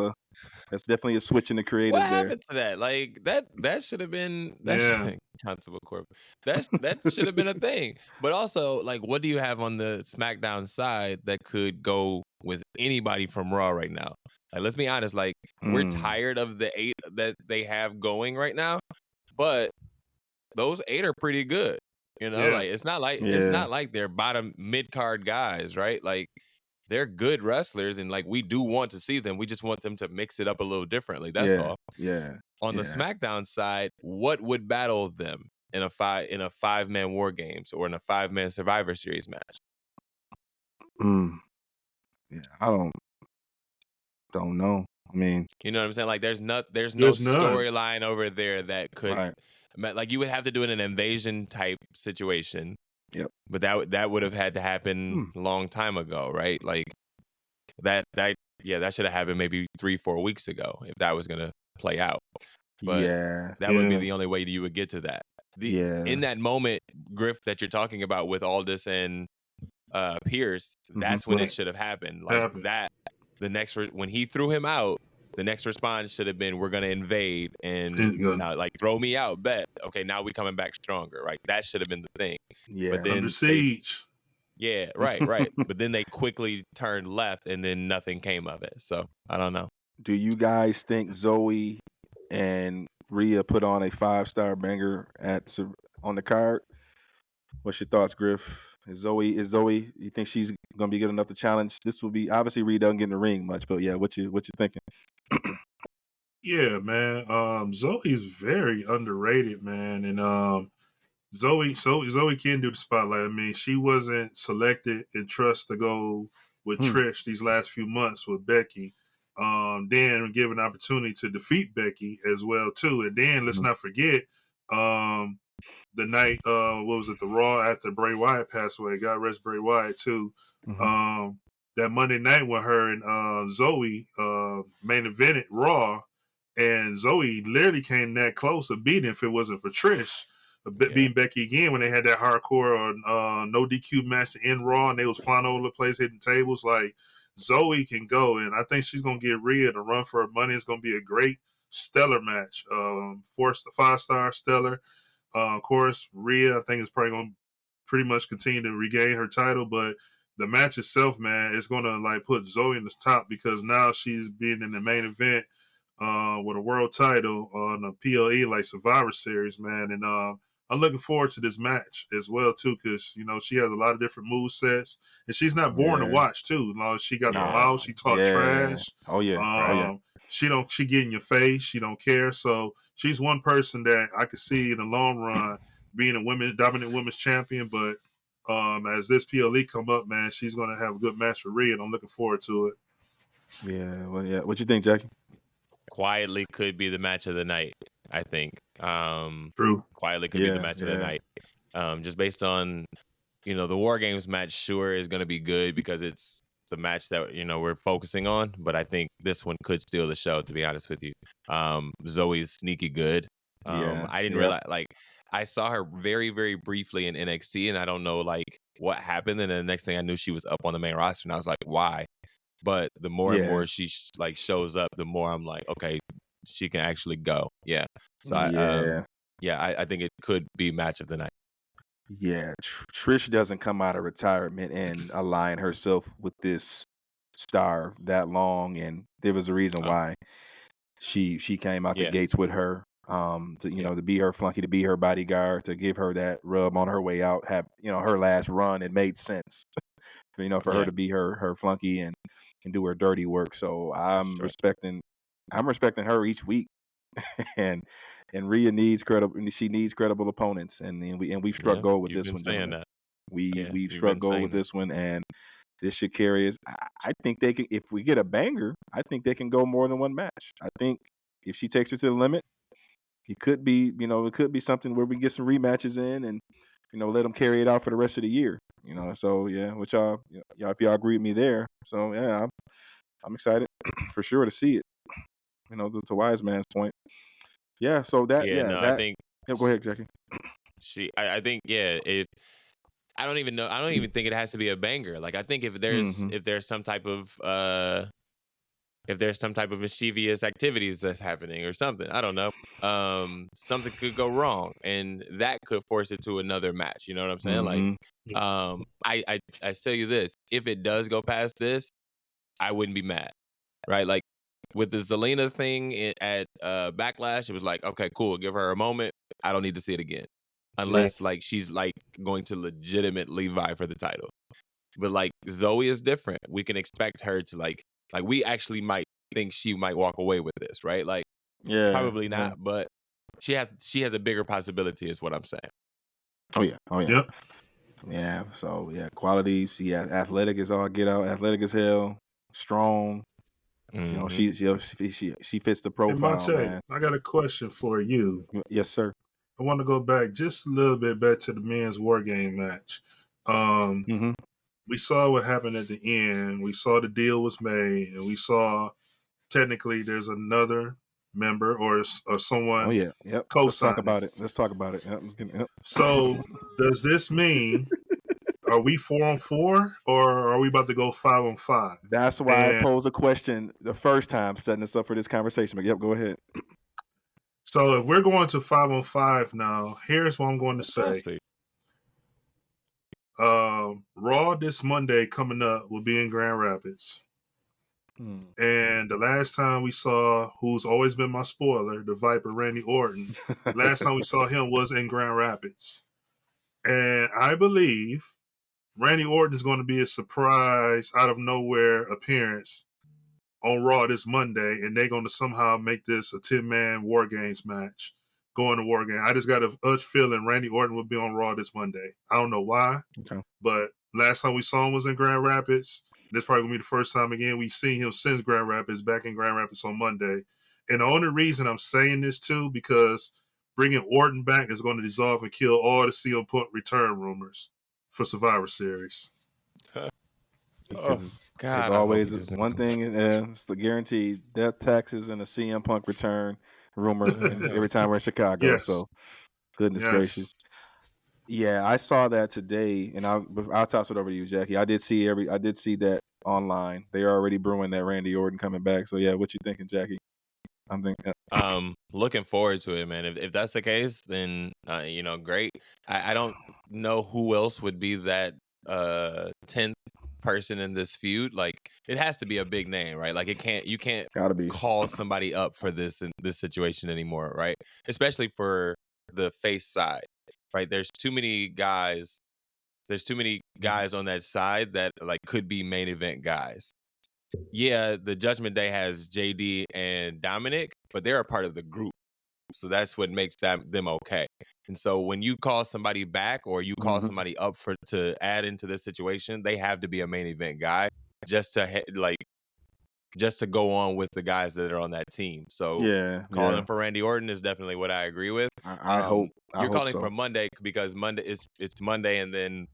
That's definitely a switch in the What creative there. happened to that? Like that should have been Yeah. Constable Corbin. That should have been a thing. But also, like, what do you have on the SmackDown side that could go with anybody from Raw right now? Like, let's be honest. Like, we're tired of the 8 that they have going right now, but those 8 are pretty good. You know, Yeah. like it's not Yeah. like they're bottom mid card guys, right? Like they're good wrestlers, and like we do want to see them. We just want them to mix it up a little differently. That's Yeah. all. Yeah. On the Yeah. SmackDown side, what would battle them in a 5-man War Games or in a 5-man Survivor Series match? Yeah. I don't know. I mean, You know what I'm saying? Like there's no There's none. storyline over there that could right. like you would have to do it in an invasion type situation. Yep. But that would have had to happen a long time ago, right? Like that should have happened maybe 3-4 weeks ago if that was gonna play out. But Yeah. that would be Yeah. the only way you would get to that. Yeah. In that moment, Griff, that you're talking about with Aldis and Pierce, that's when it Right. should have happened. Like Happened. that, when he threw him out, the next response should have been, "We're gonna invade and now, like, throw me out. Bet, okay, now we coming back stronger." Right? That should have been the thing. Yeah. But then Under siege. yeah, right. But then they quickly turned left, and then nothing came of it. So I don't know. Do you guys think Zoe and Rhea put on a 5-star banger on the card? What's your thoughts, Griff? Is Zoe? You think she's gonna be good enough to challenge? This will be obviously Rhea doesn't get in the ring much, but yeah, what you thinking? Yeah, man. Zoe is very underrated, man. And Zoe can do the spotlight. I mean, she wasn't selected and trust to go with Trish these last few months with Becky. Then given an opportunity to defeat Becky as well too. And then let's not forget, the night what was it, the Raw after Bray Wyatt passed away. God rest Bray Wyatt too. That Monday night when her and Zoe main evented Raw, and Zoe literally came that close to beating if it wasn't for Trish beating Becky again when they had that hardcore no DQ match to end Raw, and they was flying all over the place hitting tables. Like, Zoe can go, and I think she's gonna get Rhea to run for her money. It's gonna be a great stellar match. 5-star stellar. Of course, Rhea, I think, is probably going to pretty much continue to regain her title, but the match itself, man, is going to like put Zoe in the top because now she's being in the main event with a world title on a PLE like Survivor Series, man. And I'm looking forward to this match as well too, because she has a lot of different move sets, and she's not boring to watch too. She got the mouth, she talk trash. Oh yeah. She get in your face. She don't care. So she's one person that I could see in the long run being a dominant women's champion. But as this PLE come up, man, she's gonna have a good match with Rhea, and I'm looking forward to it. Yeah. Well, yeah. What you think, Jackie? Quietly could be the match of the night, I think. True. Quietly could be the match of the night. Just based on, the War Games match, sure, is going to be good because it's the match that, we're focusing on. But I think this one could steal the show, to be honest with you. Zoe's sneaky good. I didn't realize, like, I saw her very, very briefly in NXT, and I don't know, like, what happened. And then the next thing I knew, she was up on the main roster, and I was like, why? But the more and more she shows up, the more I'm like, okay, she can actually go. Yeah. So I think it could be match of the night. Yeah, Trish doesn't come out of retirement and align herself with this star that long, and there was a reason why she came out the gates with her. To be her flunky, to be her bodyguard, to give her that rub on her way out. Have her last run, it made sense. For her to be her flunky and do her dirty work. So I'm respecting her each week. and Rhea needs credible opponents, and we've struck gold with this one. We've struck gold with this one, and this should carry us. I think they can, if we get a banger, I think they can go more than one match. I think if she takes her to the limit, it could be something where we get some rematches in, and let them carry it out for the rest of the year. So yeah, which y'all if y'all agree with me there. So yeah, I'm excited for sure to see it. To Wise Man's point. Yeah. So that I think. Go ahead, Jackie. I think I don't even know. I don't even think it has to be a banger. Like I think if there's some type of if there's some type of mischievous activities that's happening or something. I don't know. Something could go wrong, and that could force it to another match. You know what I'm saying? Like, Mm-hmm. I tell you this: if it does go past this, I wouldn't be mad, right? Like with the Zelina thing at Backlash, it was like, okay, cool, give her a moment. I don't need to see it again, unless like she's like going to legitimately vie for the title. But like Zoe is different. We can expect her to like we actually might think she might walk away with this, right? Like Yeah. probably not, but she has a bigger possibility, is what I'm saying. Oh yeah. Yep. Yeah. So yeah, quality. She athletic as all get out. Athletic as hell. Strong. You know, she fits the Hey, profile, Montay, man. I got a question for you. Yes, sir. I want to go back just a little bit back to the men's war game match. Mm-hmm. We saw what happened at the end. We saw the deal was made, and we saw technically there's another member or someone Oh yeah. Yep. Let's talk co-signing. about it. Yep. So does this mean are we 4-on-4 or are we about to go 5-on-5? That's why I And posed a question the first time, setting us up for this conversation. But yep, go ahead. so if we're going to 5-on-5 now, here's what I'm going to say. See. Raw this Monday coming up will be in Grand Rapids. And the last time we saw, who's always been my spoiler, the Viper Randy Orton, last time we saw him was in Grand Rapids. And I believe Randy Orton is going to be a surprise out of nowhere appearance on Raw this Monday, and they're going to somehow make this a 10-man War Games match going to War Games. I just got a feeling Randy Orton will be on Raw this Monday. I don't know why, but last time we saw him was in Grand Rapids. This probably going to be the first time again we've seen him since Grand Rapids, back in Grand Rapids on Monday. And the only reason I'm saying this too, because bringing Orton back is going to dissolve and kill all the CM Punk return rumors for Survivor Series. Because God, it's always one thing. It's the guaranteed death, taxes, and a CM Punk return rumor every time we're in Chicago. Yes. So, goodness gracious. Yeah, I saw that today, and I'll toss it over to you, Jackie. I did see that online. They are already brewing that Randy Orton coming back. So yeah, what you thinking, Jackie? I'm thinking. Looking forward to it, man. If that's the case, then great. I don't know who else would be that 10th person in this feud. Like it has to be a big name, right? Like you can't Gotta be. call somebody up for this in this situation anymore, right? Especially for the face side, right? There's too many guys on that side that like could be main event guys. Yeah, the Judgment Day has JD and Dominic, but they're a part of the group. So that's what makes them okay. And so when you call somebody back or you call somebody up to add into this situation, they have to be a main event guy just to go on with the guys that are on that team. So calling for Randy Orton is definitely what I agree with. I hope you're calling so. for Monday because Monday it's Monday and then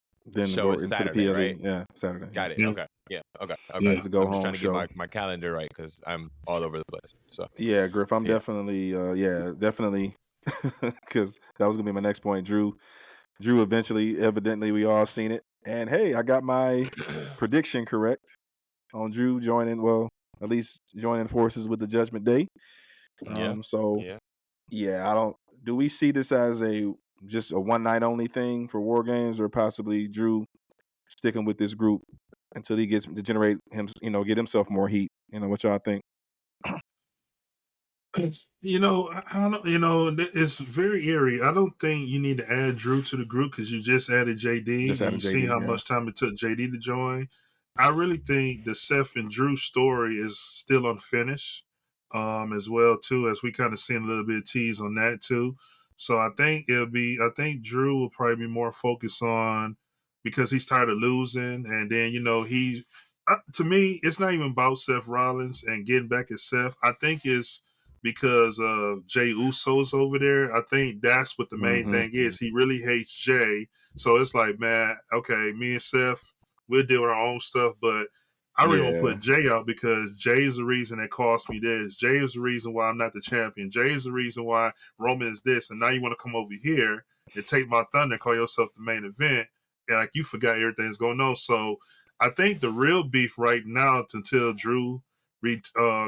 show is Saturday, right? Yeah, Saturday. Got it. Yeah. Okay. Yeah. Okay. Yeah. It's a go I'm just home trying to show. get my calendar right because I'm all over the place. So yeah, Griff, I'm definitely definitely because that was gonna be my next point. Drew evidently we all seen it, and hey, I got my prediction correct on Drew joining. Well, at least joining forces with the Judgment Day. I don't. Do we see this as just a one night only thing for War Games, or possibly Drew sticking with this group until he gets to generate him, get himself more heat? What y'all think? I don't. It's very eerie. I don't think you need to add Drew to the group because you just added JD, and you see how much time it took JD to join. I really think the Seth and Drew story is still unfinished, as well too, as we kind of seen a little bit of tease on that too. So I think Drew will probably be more focused on because he's tired of losing, and then to me, it's not even about Seth Rollins and getting back at Seth. I think it's because of Jay Uso's over there. I think that's what the main thing is. He really hates Jay. So it's like, man, okay, me and Seth, we'll deal with our own stuff, but I really want to put Jay out because Jay is the reason that cost me this. Jay is the reason why I'm not the champion. Jay is the reason why Roman is this. And now you want to come over here and take my thunder and call yourself the main event. And like you forgot everything that's going on. So I think the real beef right now until Drew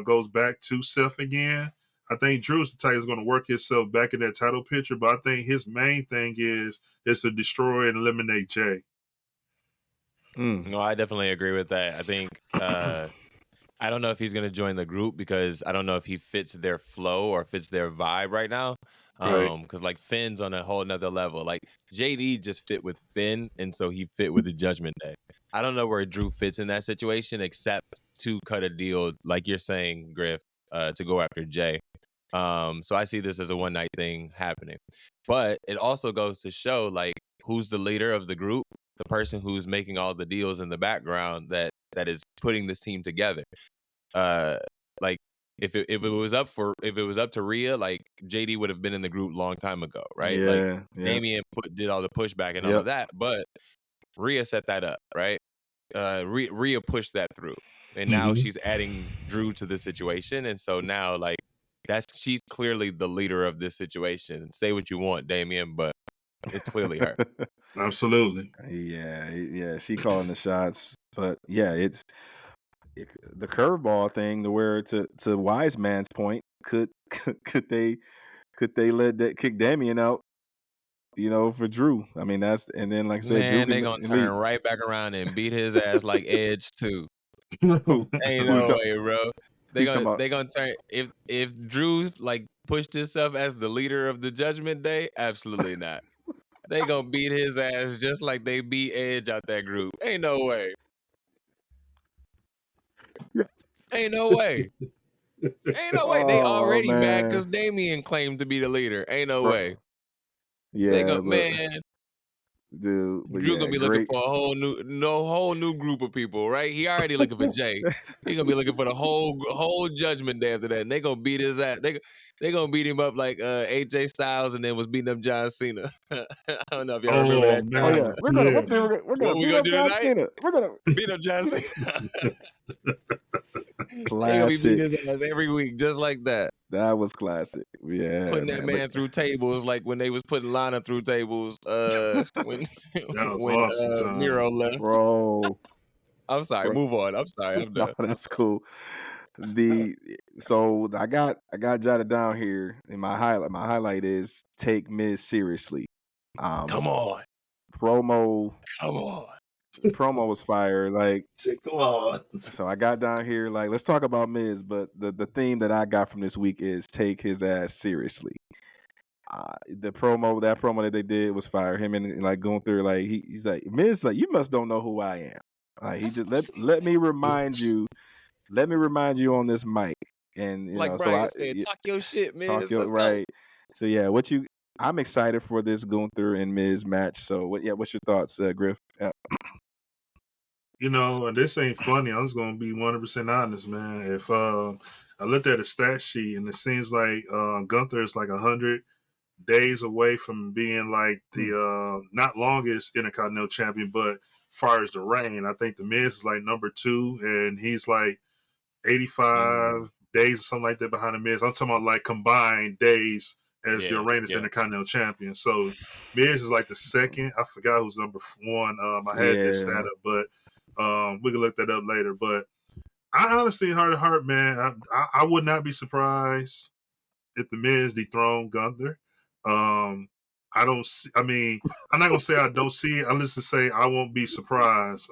goes back to Seth again. I think Drew's the type is going to work himself back in that title picture, but I think his main thing is to destroy and eliminate Jay. No, I definitely agree with that. I think I don't know if he's going to join the group because I don't know if he fits their flow or fits their vibe right now. Right. Because like Finn's on a whole nother level. Like JD just fit with Finn, and so he fit with the Judgment Day. I don't know where Drew fits in that situation except to cut a deal, like you're saying, Griff, to go after Jay. So I see this as a one night thing happening. But it also goes to show like who's the leader of the group, the person who's making all the deals in the background that is putting this team together. Like if it was up to Rhea, like JD would have been in the group long time ago, right? Yeah. Damian did all the pushback and all of that, but Rhea set that up, right? Rhea pushed that through, and now she's adding Drew to the situation, and so now like she's clearly the leader of this situation. Say what you want, Damian, but it's clearly her. Absolutely. Yeah. She calling the shots, but yeah, it's the curveball thing. To where to Wise Man's point, could they let that kick Damian out? For Drew. I mean, that's and then like I said, Man, Drew they can gonna turn right back around and beat his ass like Edge too. Ain't who no way, bro. he's talking about. They gonna turn if Drew like pushed himself as the leader of the Judgment Day, absolutely not. They gonna beat his ass just like they beat Edge out that group. Ain't no way. Ain't no way. Ain't no way. They already mad because Damian claimed to be the leader. Ain't no way. They Yeah, go, man. dude. But Drew yeah, gonna be looking for a whole new group of people, right? He already looking for Jay. He gonna be looking for the whole Judgment Day after that. And they gonna beat his ass. They gonna beat him up like AJ Styles and then was beating up John Cena. I don't know if y'all remember that. Oh yeah, we're gonna What we beat gonna up do John tonight? Cena. We're gonna beat up John Cena. They gonna be classic. beating his ass every week, just like that. That was classic. Yeah, Putting that man through tables like when they was putting Lana through tables. When That was when awesome, Miro left. bro. I'm sorry. Move on. I'm sorry. I'm done. No, that's cool. So I got jotted down here in my highlight. My highlight is take Miz seriously. Come on. Promo was fire. Like, come on. so I got down here like, let's talk about Miz, but the theme that I got from this week is take his ass seriously. That promo that they did was fire. Him and like going through like he's like, Miz, like, you must don't know who I am. Like, he just let me remind you on this mic. And like Brian said, talk your shit, man. Let's right. go. So yeah, I'm excited for this Gunther and Miz match. So what's your thoughts, Griff? Yeah. And this ain't funny. I'm just gonna be 100% honest, man. If I looked at a stat sheet and it seems like Gunther is like 100 days away from being like the not longest Intercontinental Champion, but far as the reign, I think the Miz is like number 2, and he's like 85 days or something like that behind the Miz. I'm talking about like combined days as your reign as Intercontinental Champion. So Miz is like the second. I forgot who's number 1. I had this stat up, but we can look that up later. But I honestly, heart to heart, man, I would not be surprised if the Miz dethroned Gunther. I don't see, I mean, I'm not gonna say I don't see it. I'm just to say I won't be surprised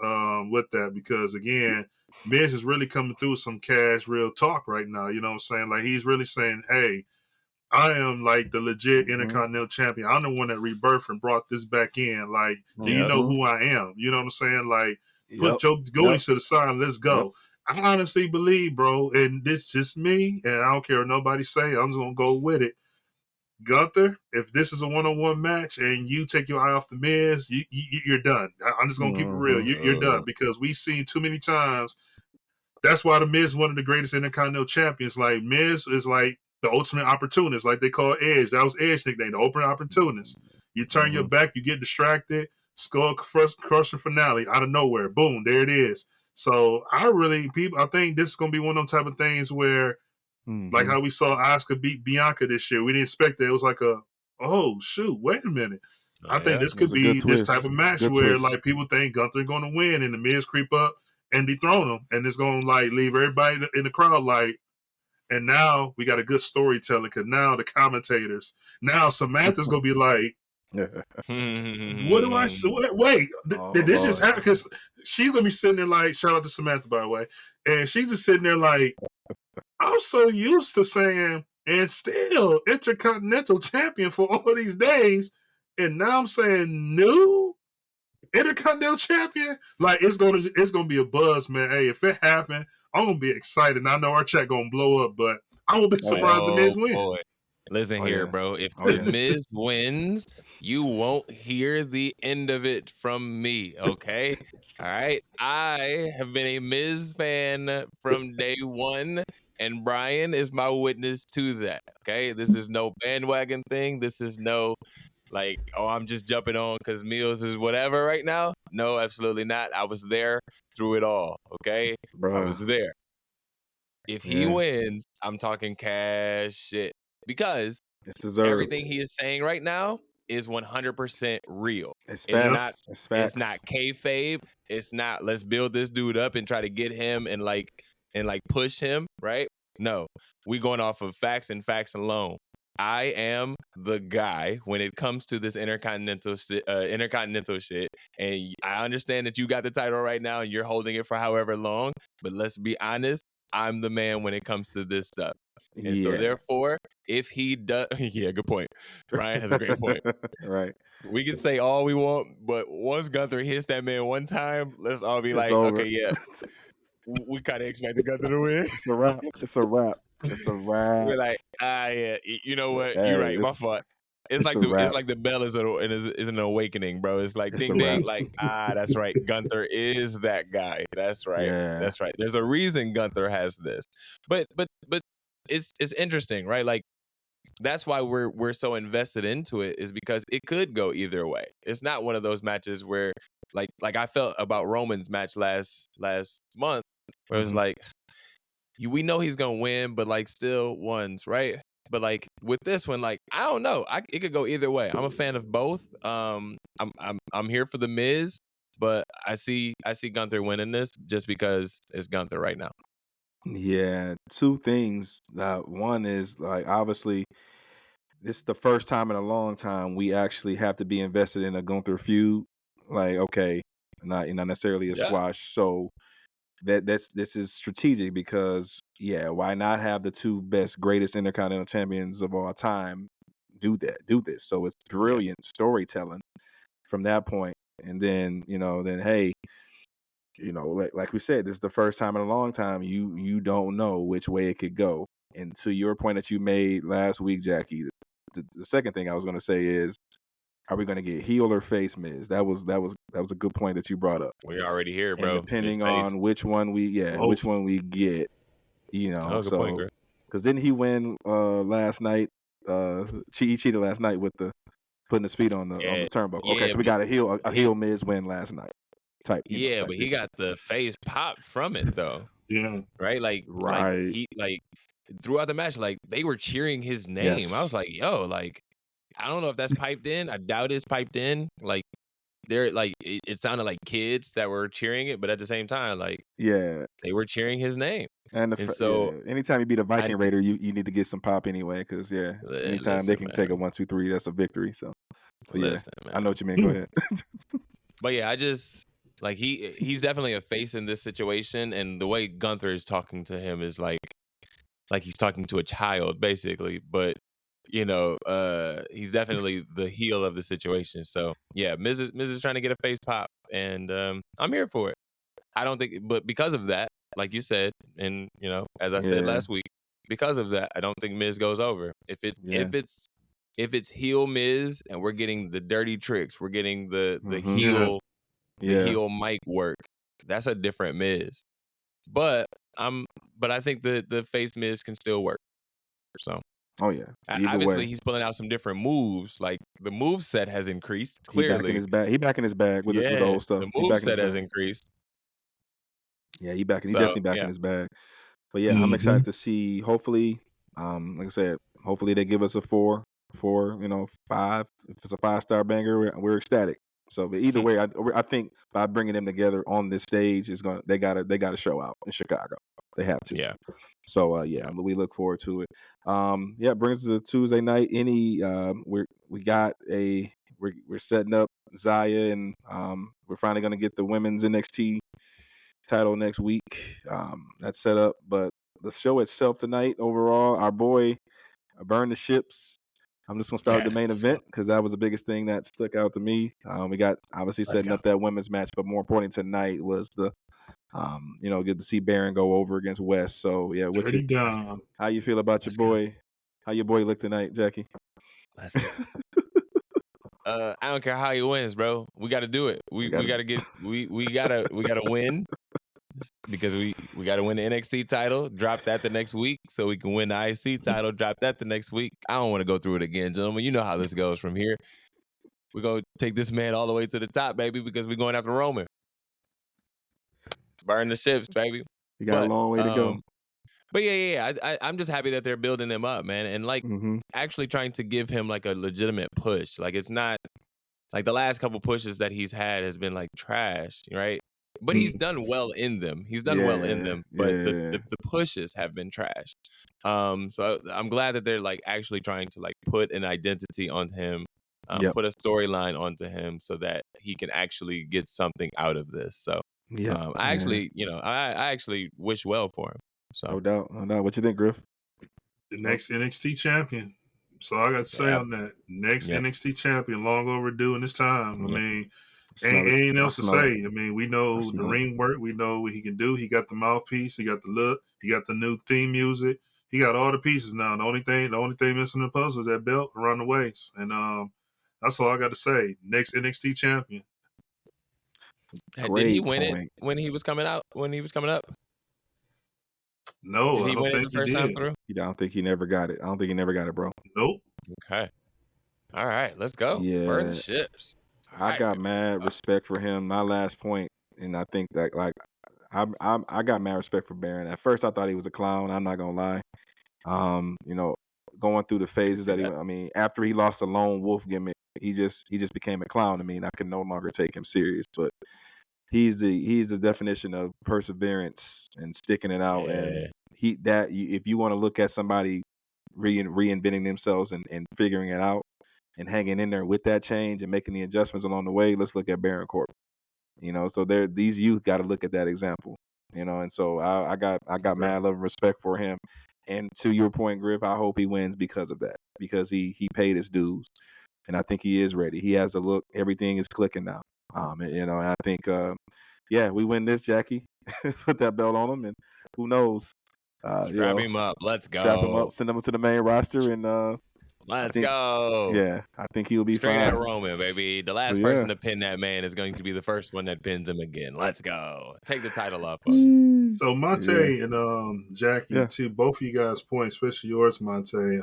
with that, because again, Miz is really coming through some cash real talk right now. You know what I'm saying? Like, he's really saying, hey, I am like the legit Intercontinental Champion. I'm the one that rebirthed and brought this back in. Like, do you know who I am? You know what I'm saying? Like, put your goonies to the side and let's go. I honestly believe, bro, and this just me, and I don't care what nobody say, I'm just gonna go with it. Gunther, if this is a one-on-one match and you take your eye off the Miz, you're done. I'm just gonna keep it real. You're done, because we've seen too many times. That's why the Miz is one of the greatest Intercontinental Champions. Like, Miz is like the ultimate opportunist, like they call Edge. That was Edge's nickname, the ultimate opportunist. You turn your back, you get distracted, skull crusher finale out of nowhere. Boom, there it is. So I think this is gonna be one of those type of things where, like how we saw Asuka beat Bianca this year, we didn't expect that. It was like oh shoot, wait a minute. I think this could be this type of match where like people think Gunther going to win and the Miz creep up and dethrone him, and it's gonna like leave everybody in the crowd like. And now we got a good storyteller because now the commentators, now Samantha's gonna be like, "What do I say? Wait, did this just happen?" Because she's gonna be sitting there like, shout out to Samantha by the way, and she's just sitting there like, I'm so used to saying, and still Intercontinental Champion for all these days, and now I'm saying new Intercontinental Champion. Like it's gonna be a buzz, man. Hey, if it happened, I'm gonna be excited. And I know our chat gonna blow up, but I won't be surprised the Miz win. Boy. Listen here, bro. If the Miz wins, you won't hear the end of it from me, okay? All right? I have been a Miz fan from day one, and Brian is my witness to that, okay? This is no bandwagon thing. This is no, like, oh, I'm just jumping on because Mills is whatever right now. No, absolutely not. I was there through it all, okay? I was there. If he wins, I'm talking cash shit. Because everything he is saying right now is 100% real. It's not kayfabe. It's not let's build this dude up and try to get him and push him, right? No, we going off of facts and facts alone. I am the guy when it comes to this intercontinental shit, and I understand that you got the title right now and you're holding it for however long, but let's be honest, I'm the man when it comes to this stuff. And so therefore, if he does, good point. Brian has a great point. Right. We can say all we want, but once Gunther hits that man one time, let's all be like, over. Okay, yeah. We kind of expected Gunther to win. It's a wrap. It's a wrap. It's a wrap. We're like, yeah, you know what? You're right. My fault. It's like the bell is an awakening, bro. It's like ding ding, like that's right. Gunther is that guy. That's right. Yeah. That's right. There's a reason Gunther has this, but it's interesting, right? Like that's why we're so invested into it is because it could go either way. It's not one of those matches where like I felt about Roman's match last month, where it was like we know he's gonna win, but like still ones, right? But like with this one, like I don't know, it could go either way. I'm a fan of both. I'm here for the Miz, but I see Gunther winning this just because it's Gunther right now. Yeah, two things. One is like obviously this is the first time in a long time we actually have to be invested in a Gunther feud. Like okay, not necessarily a squash. So this is strategic because why not have the two greatest Intercontinental Champions of all time do this? So it's brilliant storytelling from that point. And then hey, like we said, this is the first time in a long time you don't know which way it could go. And to your point that you made last week, Jackie, the second thing I was going to say is, are we going to get heel or face Miz? That was a good point that you brought up. We already here, bro. And depending on which one we get, good point, Griff. Because didn't he win last night? He cheated last night with the putting his feet on the turnbuckle. Okay, so we got a heel Miz win last night. Type but he got the face pop from it though. Yeah. Right? Like he throughout the match, like they were cheering his name. Yes. I was like, yo, like I don't know if that's piped in. I doubt it's piped in. Like they're like it sounded like kids that were cheering it, but at the same time, like they were cheering his name. And so anytime you beat a Viking Raider, you need to get some pop anyway, because anytime they can take a 1, 2, 3, that's a victory. So I know what you mean. Go ahead. But I just like he's definitely a face in this situation, and the way Gunther is talking to him is like he's talking to a child basically, but he's definitely the heel of the situation. So Miz is trying to get a face pop, and I'm here for it. I don't think, but because of that, like you said, and as I said last week, because of that, I don't think Miz goes over. If it's heel Miz and we're getting the dirty tricks, we're getting the heel heel mic work, that's a different Miz. But I think the face Miz can still work. So obviously he's pulling out some different moves. Like the move set has increased clearly. He back in his bag with the old stuff. The move set has increased. Yeah, he definitely back in his bag. But I'm excited to see. Hopefully, like I said, hopefully they give us a 4, 5. If it's a 5-star banger, we're ecstatic. So, but either way, I think by bringing them together on this stage they gotta show out in Chicago. They have to. Yeah. So we look forward to it. It brings us to Tuesday night. We're setting up Zaya, and we're finally gonna get the women's NXT title next week. That's set up, but the show itself tonight, overall, our boy Burn the Ships. I'm just gonna start with the main event because that was the biggest thing that stuck out to me. We got obviously setting up that women's match, but more importantly tonight was the good to see Baron go over against West. So yeah, how you feel about your boy? How your boy look tonight, Jackie? Let's go. I don't care how he wins, bro. We got to do it. We gotta win because we got to win the NXT title. Drop that the next week so we can win the IC title. Drop that the next week. I don't want to go through it again, gentlemen. You know how this goes from here. We're gonna take this man all the way to the top, baby, because we're going after Roman. Burn the ships, baby. You got a long way to go. But I'm just happy that they're building him up, man, and actually trying to give him like a legitimate push. Like it's not like the last couple pushes that he's had has been like trash, right? But he's done well in them. But the pushes have been trash. So I'm glad that they're like actually trying to like put an identity on him, put a storyline onto him so that he can actually get something out of this. So I actually wish well for him. So no doubt. What you think, Griff? The next NXT champion. So I got to say on that. Next NXT champion, long overdue in this time. I mean, ain't else to say. I mean, we know the ring work. We know what he can do. He got the mouthpiece. He got the look. He got the new theme music. He got all the pieces now. The only thing missing in the puzzle is that belt around the waist. And that's all I got to say. Next NXT champion. Did he win it when he was coming out? When he was coming up? No, did he I don't win think it the first time through? I don't think he never got it. I don't think he never got it, bro. Nope. Okay. All right, let's go. Yeah. Burn the ships. I got mad respect for him. My last point, and I think that like I got mad respect for Baron. At first, I thought he was a clown. I'm not gonna lie. Going through the phases after he lost the lone wolf gimmick, he just became a clown to me, and I can no longer take him serious. But he's the definition of perseverance and sticking it out. Yeah. And if you want to look at somebody reinventing themselves and figuring it out and hanging in there with that change and making the adjustments along the way, let's look at Baron Corbin. So these youth got to look at that example. And so I got mad love and respect for him. And to your point, Griff, I hope he wins because of that, because he paid his dues, and I think he is ready. He has the look. Everything is clicking now. And I think, we win this, Jackie. Put that belt on him, and who knows? Strap him up. Let's go. Strap him up. Send him to the main roster, and let's go. Yeah, I think he'll be straight fine. At Roman, baby. The last person to pin that man is going to be the first one that pins him again. Let's go. Take the title off of him. So Montay and Jackie, to both of you guys' points, especially yours, Montay.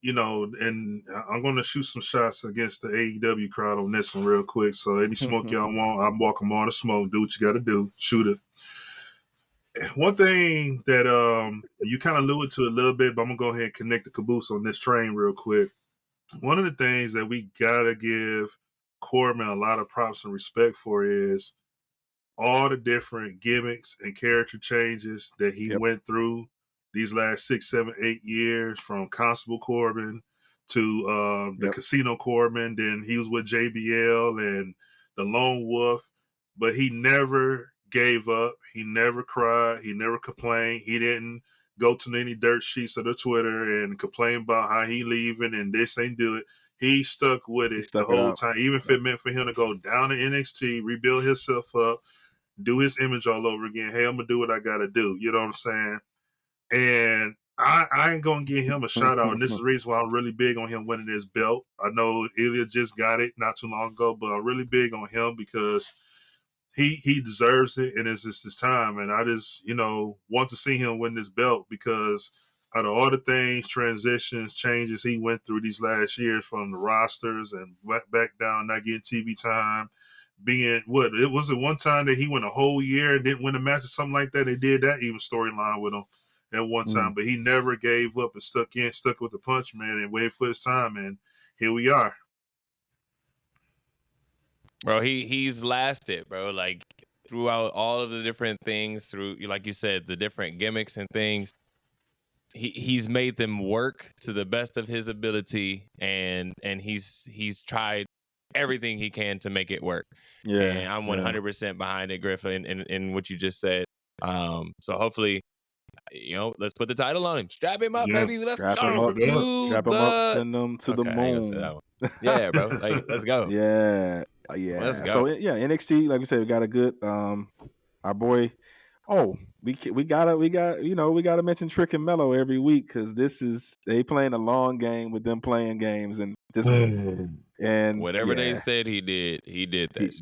And I'm going to shoot some shots against the AEW crowd on this one real quick. So any smoke y'all want, I'm welcome on the smoke. Do what you got to do. Shoot it. One thing that you kind of alluded to a little bit, but I'm going to go ahead and connect the caboose on this train real quick. One of the things that we got to give Corbin a lot of props and respect for is all the different gimmicks and character changes that he went through these last 6, 7, 8 years, from Constable Corbin to the Casino Corbin. Then he was with JBL and the Lone Wolf, but he never gave up. He never cried. He never complained. He didn't go to any dirt sheets of the Twitter and complain about how he leaving and this ain't do it. He stuck with it the whole time, even if it meant for him to go down to NXT, rebuild himself up, do his image all over again. Hey, I'm going to do what I got to do. You know what I'm saying? And I ain't going to give him a shout out. And this is the reason why I'm really big on him winning this belt. I know Ilya just got it not too long ago, but I'm really big on him because he deserves it, and it's just his time. And I just, want to see him win this belt because out of all the things, transitions, changes he went through these last years, from the rosters and back down, not getting TV time, being it was one time that he went a whole year and didn't win a match or something like that. They did that even storyline with him at one time, but he never gave up and stuck with the punch, man, and waited for his time, and here we are. Bro, he's lasted, bro. Like throughout all of the different things, through like you said, the different gimmicks and things. He's made them work to the best of his ability, and he's tried everything he can to make it work. Yeah, and I'm 100% behind it, Griff, in what you just said. So hopefully, let's put the title on him. Strap him up, baby. Let's Strap go him up. to Strap him up. Send them to the Okay, I ain't gonna say moon. that one. Yeah, bro. Like, let's go. Yeah. Let's go. So yeah, NXT, like we said, we got a good our boy. Oh, we gotta mention Trick and Mello every week because they playing a long game with them playing games and just and whatever they said he did that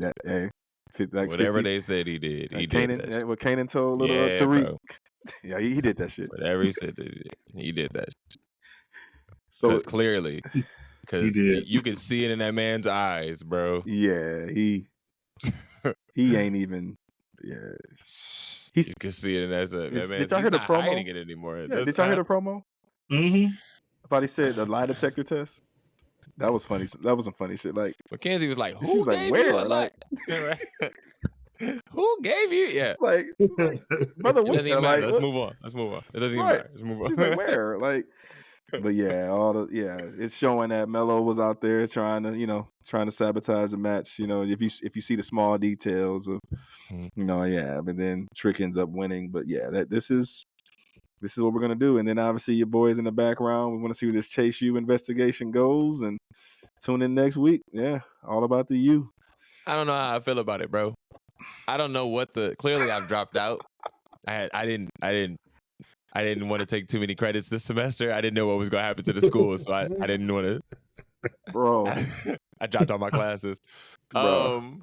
shit. Whatever they said he did, he did that shit. What Kanan told little Yeah, Tariq. bro. Yeah, he did that shit. Whatever he said he did that shit. So Because clearly, because you can see it in that man's eyes, bro. Yeah, he ain't even. Yeah, you can see it in that man. Did y'all hear the promo? Hiding it anymore. Yeah, did y'all hear the promo? Mm-hmm. I thought he said the lie detector test. That was funny. That was some funny shit. Like Mackenzie was like, "Who gave you a lie? Who gave you? Yeah, like brother, it doesn't even matter. like, Let's move on. It doesn't even matter. Let's move on. She's like, where? Like, but yeah, it's showing that Melo was out there trying to sabotage the match. If you see the small details of, but then Trick ends up winning. But yeah, this is what we're gonna do. And then obviously your boys in the background. We want to see where this Chase U investigation goes. And tune in next week. Yeah, all about the U. I don't know how I feel about it, bro. I don't know what clearly I've dropped out. I didn't want to take too many credits this semester. I didn't know what was going to happen to the school, so I didn't want to. Bro, I dropped all my classes. Bro.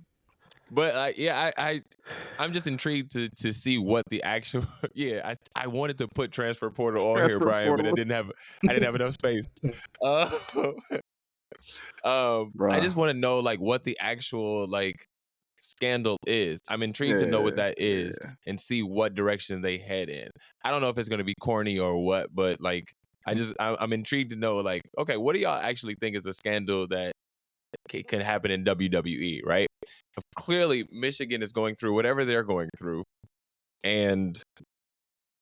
But I'm just intrigued to see what the actual. Yeah, I wanted to put transfer portal on here, Brian, but I didn't have enough space. I just want to know like what the actual like scandal is. I'm intrigued to know what that is and see what direction they head in. I don't know if it's going to be corny or what, but like I'm intrigued to know like, okay, what do y'all actually think is a scandal that can happen in WWE, right? Clearly Michigan is going through whatever they're going through, and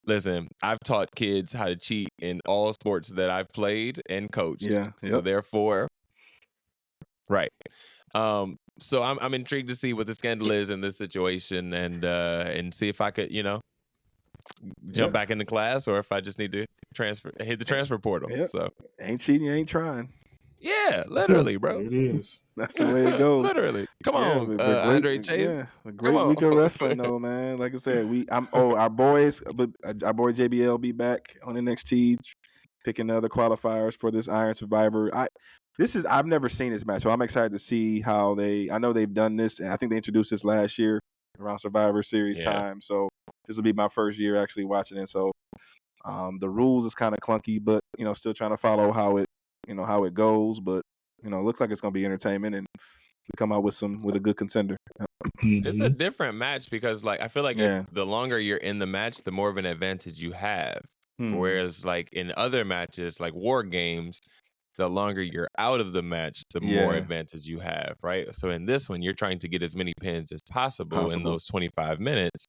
listen, I've taught kids how to cheat in all sports that I've played and coached. Yeah. So therefore, right. So I'm intrigued to see what the scandal is in this situation and see if I could, jump back into class or if I just need to hit the transfer portal. Yep. So ain't cheating, ain't trying. Yeah, literally, bro. It is. That's the way it goes. Literally. Come on, Andre Chase. Yeah, a great week of wrestling, though, man. Like I said, our boy JBL be back on NXT, picking the other qualifiers for this Iron Survivor. I've never seen this match, so I'm excited to see how I know they've done this, and I think they introduced this last year around Survivor Series time. So this will be my first year actually watching it. So the rules is kind of clunky, but still trying to follow how it goes. But it looks like it's gonna be entertainment, and we come out with a good contender. It's a different match because like I feel like the longer you're in the match, the more of an advantage you have. Whereas like in other matches, like war games, the longer you're out of the match, the more advantage you have, right? So in this one, you're trying to get as many pins as possible in those 25 minutes.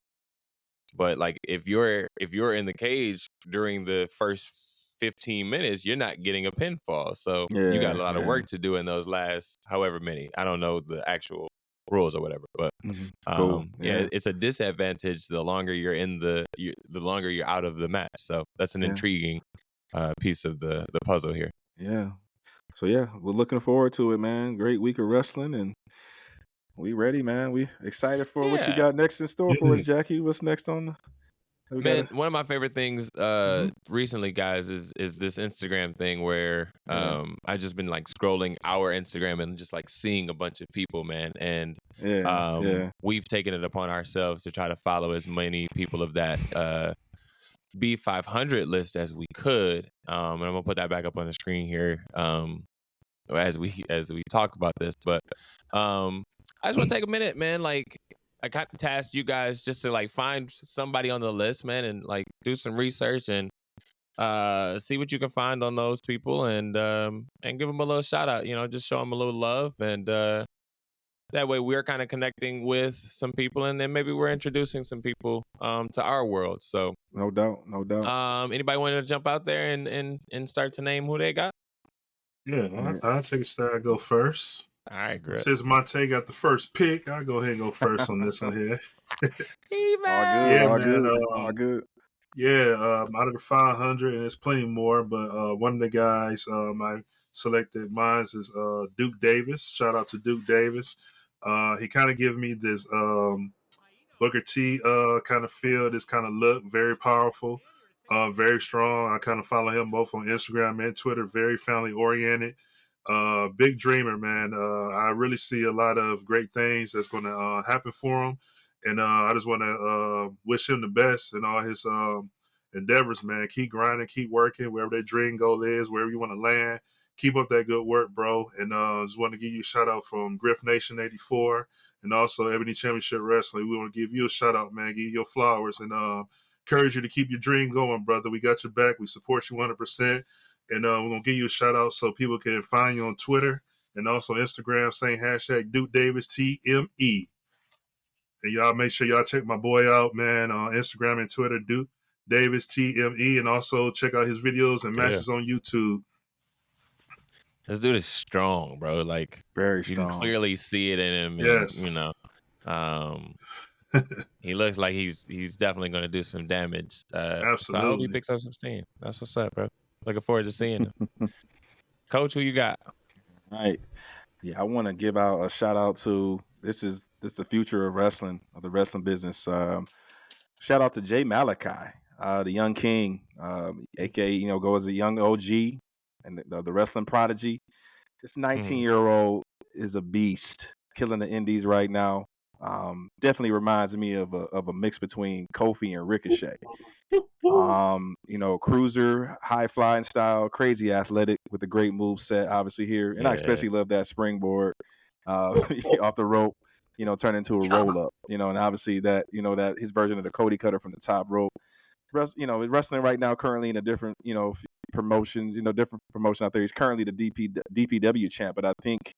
But like if you're in the cage during the first 15 minutes, you're not getting a pinfall. So you got a lot of work to do in those last however many. I don't know the actual rules or whatever, but it's a disadvantage the longer you're in the longer you're out of the match. So that's an intriguing piece of the puzzle here. Yeah. So we're looking forward to it, man. Great week of wrestling, and we ready, man. We excited for what you got next in store for us, Jackie. What's next on the Man, one of my favorite things recently, guys, is this Instagram thing where I just been like scrolling our Instagram and just like seeing a bunch of people, man. And we've taken it upon ourselves to try to follow as many people of that B500 list as we could. And I'm gonna put that back up on the screen here as we talk about this. But I just want to take a minute, man. Like I kind of tasked you guys just to like find somebody on the list, man, and like do some research and see what you can find on those people and give them a little shout out. Just show them a little love and that way we're kind of connecting with some people, and then maybe we're introducing some people to our world. So no doubt. anybody want to jump out there and start to name who they got? Yeah, I'll take a stab. I go first. All right, Griff. Since Montay got the first pick, I'll go ahead and go first on this one here. All good. Yeah, out of the 500, and there's plenty more, but one of the guys I selected mine is Duke Davis. Shout out to Duke Davis. He kind of gave me this Booker T kind of feel, this kind of look, very powerful, very strong. I kind of follow him both on Instagram and Twitter, very family oriented. Big dreamer, man. I really see a lot of great things that's going to happen for him. And I just want to wish him the best in all his endeavors, man. Keep grinding, keep working, wherever that dream goal is, wherever you want to land. Keep up that good work, bro. And just want to give you a shout out from Griff Nation 84 and also Ebony Championship Wrestling. We want to give you a shout out, man. Give you your flowers and encourage you to keep your dream going, brother. We got your back. We support you 100%. And we're going to give you a shout out so people can find you on Twitter and also Instagram, same hashtag Duke Davis TME. And y'all make sure y'all check my boy out, man, on Instagram and Twitter, Duke Davis TME, and also check out his videos and matches on YouTube. This dude is strong, bro. Like, very strong. You can clearly see it in him. Yes. And, you know, he looks like he's definitely going to do some damage. Absolutely. So I hope he picks up some steam. That's what's up, bro. Looking forward to seeing him. Coach, who you got? All right. Yeah, I want to give out a shout out to this is the future of wrestling, of the wrestling business. Shout out to Jay Malachi, the young king, aka go as a young OG and the wrestling prodigy. This 19-year-old is a beast, killing the indies right now. Definitely reminds me of a mix between Kofi and Ricochet. Cruiser, high flying style, crazy athletic with a great move set, obviously here. And I especially love that springboard off the rope, turn into a roll up, and obviously that his version of the Cody cutter from the top rope. Wrestling right now currently in a different, promotions, different promotion out there. He's currently the DPW champ, but I think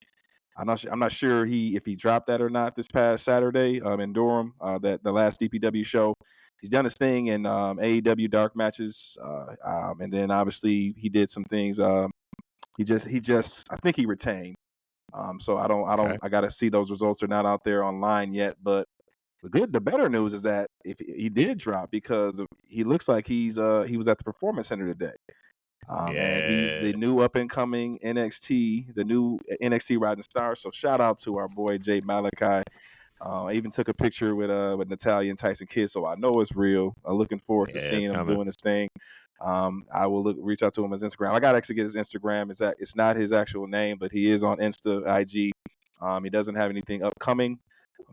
I'm not sure if he dropped that or not this past Saturday in Durham, that the last DPW show. He's done his thing in AEW dark matches, and then obviously he did some things. He just I think he retained. So I got to see those results are not out there online yet. But the better news is that if he did drop, because he looks like he was at the Performance Center today. And he's the new up and coming NXT, the new NXT Rising Star. So shout out to our boy Jay Malachi. I even took a picture with Natalia and Tyson Kidd, so I know it's real. I'm looking forward to seeing him doing his thing. I will reach out to him on his Instagram. I got to actually get his Instagram. It's not his actual name, but he is on Insta, IG. He doesn't have anything upcoming,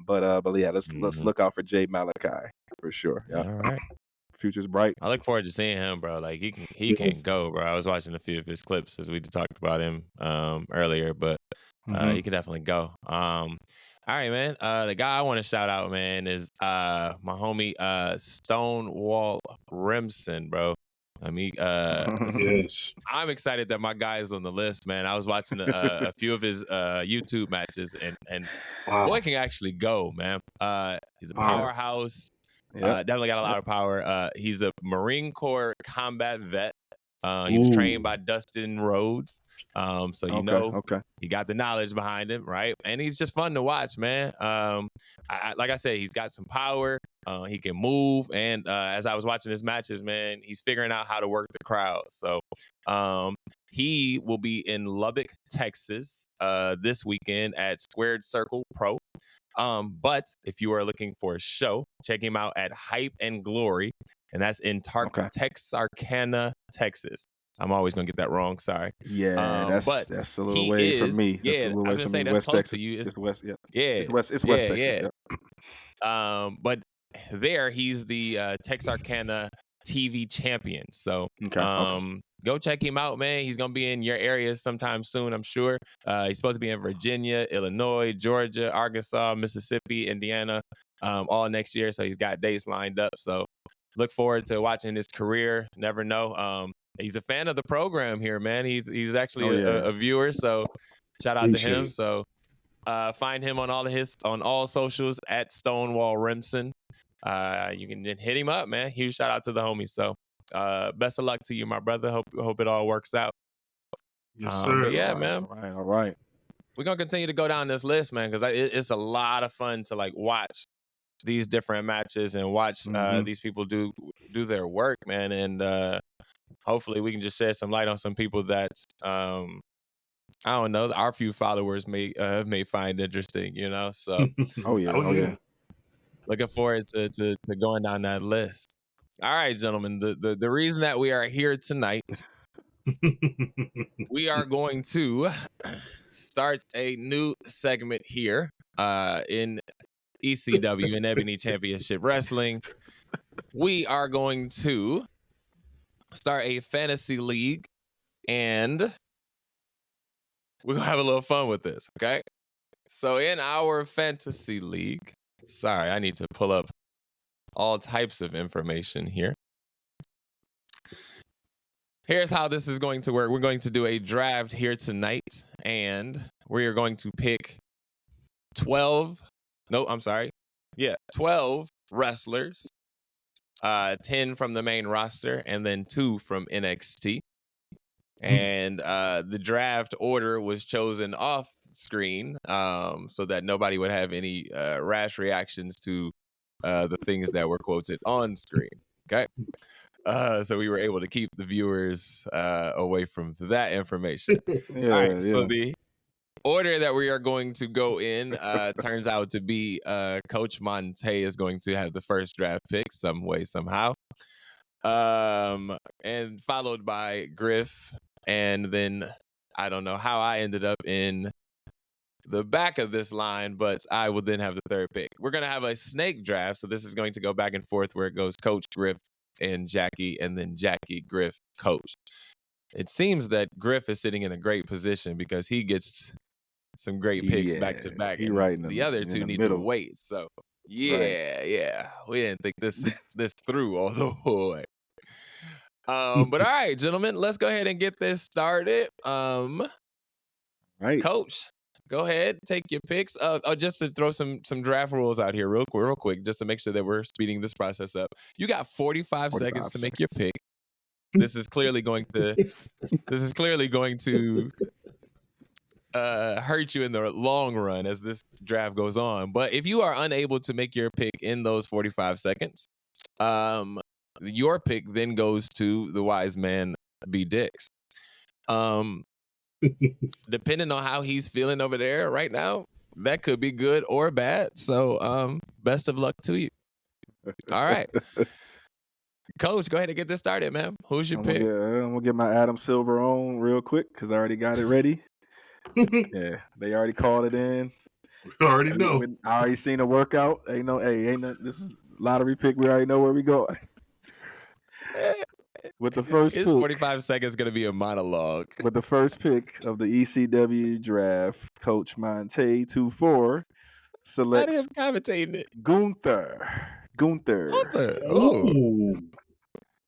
but yeah, let's look out for Jay Malachi for sure. Yeah. All right. Future's bright. I look forward to seeing him, bro. Like he can go, bro. I was watching a few of his clips as we talked about him earlier, but he can definitely go. All right, man. The guy I want to shout out, man, is my homie Stonewall Remsen, bro. I mean, yes. I'm excited that my guy is on the list, man. I was watching a few of his YouTube matches, and boy can actually go, man. He's a powerhouse. Definitely got a lot of power. He's a Marine Corps combat vet. He was trained by Dustin Rhodes. So he got the knowledge behind him, right? And he's just fun to watch, man. Like I said, he's got some power. He can move. And as I was watching his matches, man, he's figuring out how to work the crowd. So he will be in Lubbock, Texas this weekend at Squared Circle Pro. But if you are looking for a show, check him out at Hype and Glory. And that's in Texarkana, Texas. I'm always gonna get that wrong. Sorry. Yeah, that's a little way from me. Yeah, I was gonna say that's close to you. It's west. Yeah. It's West Texas. Yeah. But there, he's the Texarkana TV champion. So go check him out, man. He's gonna be in your area sometime soon, I'm sure. He's supposed to be in Virginia, Illinois, Georgia, Arkansas, Mississippi, Indiana, all next year. So he's got dates lined up. So look forward to watching his career. Never know. He's a fan of the program here, man. He's actually a viewer. So shout out to him. So Find him on all socials at Stonewall Remsen. You can hit him up, man. Huge shout out to the homie. So best of luck to you, my brother. Hope it all works out. Yes, sir. But yeah, All right, man. All right. We're gonna continue to go down this list, man, because it's a lot of fun to like watch these different matches and watch these people do their work, man. And hopefully we can just shed some light on some people that I don't know, our few followers may find interesting, you know. So Oh yeah. looking forward to going down that list. All right, gentlemen. The reason that we are here tonight, we are going to start a new segment here in ECW and Ebony Championship Wrestling. We are going to start a fantasy league, and we're gonna have a little fun with this, okay? So in our fantasy league, sorry, I need to pull up all types of information here. Here's how this is going to work. We're going to do a draft here tonight, and we are going to pick 12 wrestlers, 10 from the main roster, and then 2 from NXT. And the draft order was chosen off screen so that nobody would have any rash reactions to the things that were quoted on screen. Okay. So we were able to keep the viewers away from that information. Yeah, all right. So the order that we are going to go in turns out to be Coach Montay is going to have the first draft pick some way, somehow. And followed by Griff. And then I don't know how I ended up in the back of this line, but I will then have the third pick. We're going to have a snake draft. So this is going to go back and forth where it goes Coach, Griff, and Jackie, and then Jackie, Griff, Coach. It seems that Griff is sitting in a great position because he gets some great picks back to back. He right the other two need to wait. So yeah. We didn't think this through all the way. But all right, gentlemen, let's go ahead and get this started. Right. Coach, go ahead, take your picks. Just to throw some draft rules out here real quick, just to make sure that we're speeding this process up. You got 45 seconds to make your pick. This is clearly going to hurt you in the long run as this draft goes on. But if you are unable to make your pick in those 45 seconds, your pick then goes to the wise man B Dix. Depending on how he's feeling over there right now, that could be good or bad. So best of luck to you. All right. Coach, go ahead and get this started, man. Who's your pick? I'm gonna get my Adam Silver on real quick because I already got it ready. Yeah, they already called it in. We already know. I already seen a workout. Ain't no. This is lottery pick. We already know where we go. With the first pick, 45 seconds going to be a monologue. With the first pick of the ECW draft, Coach Montay 2-4 selects Gunther. Oh.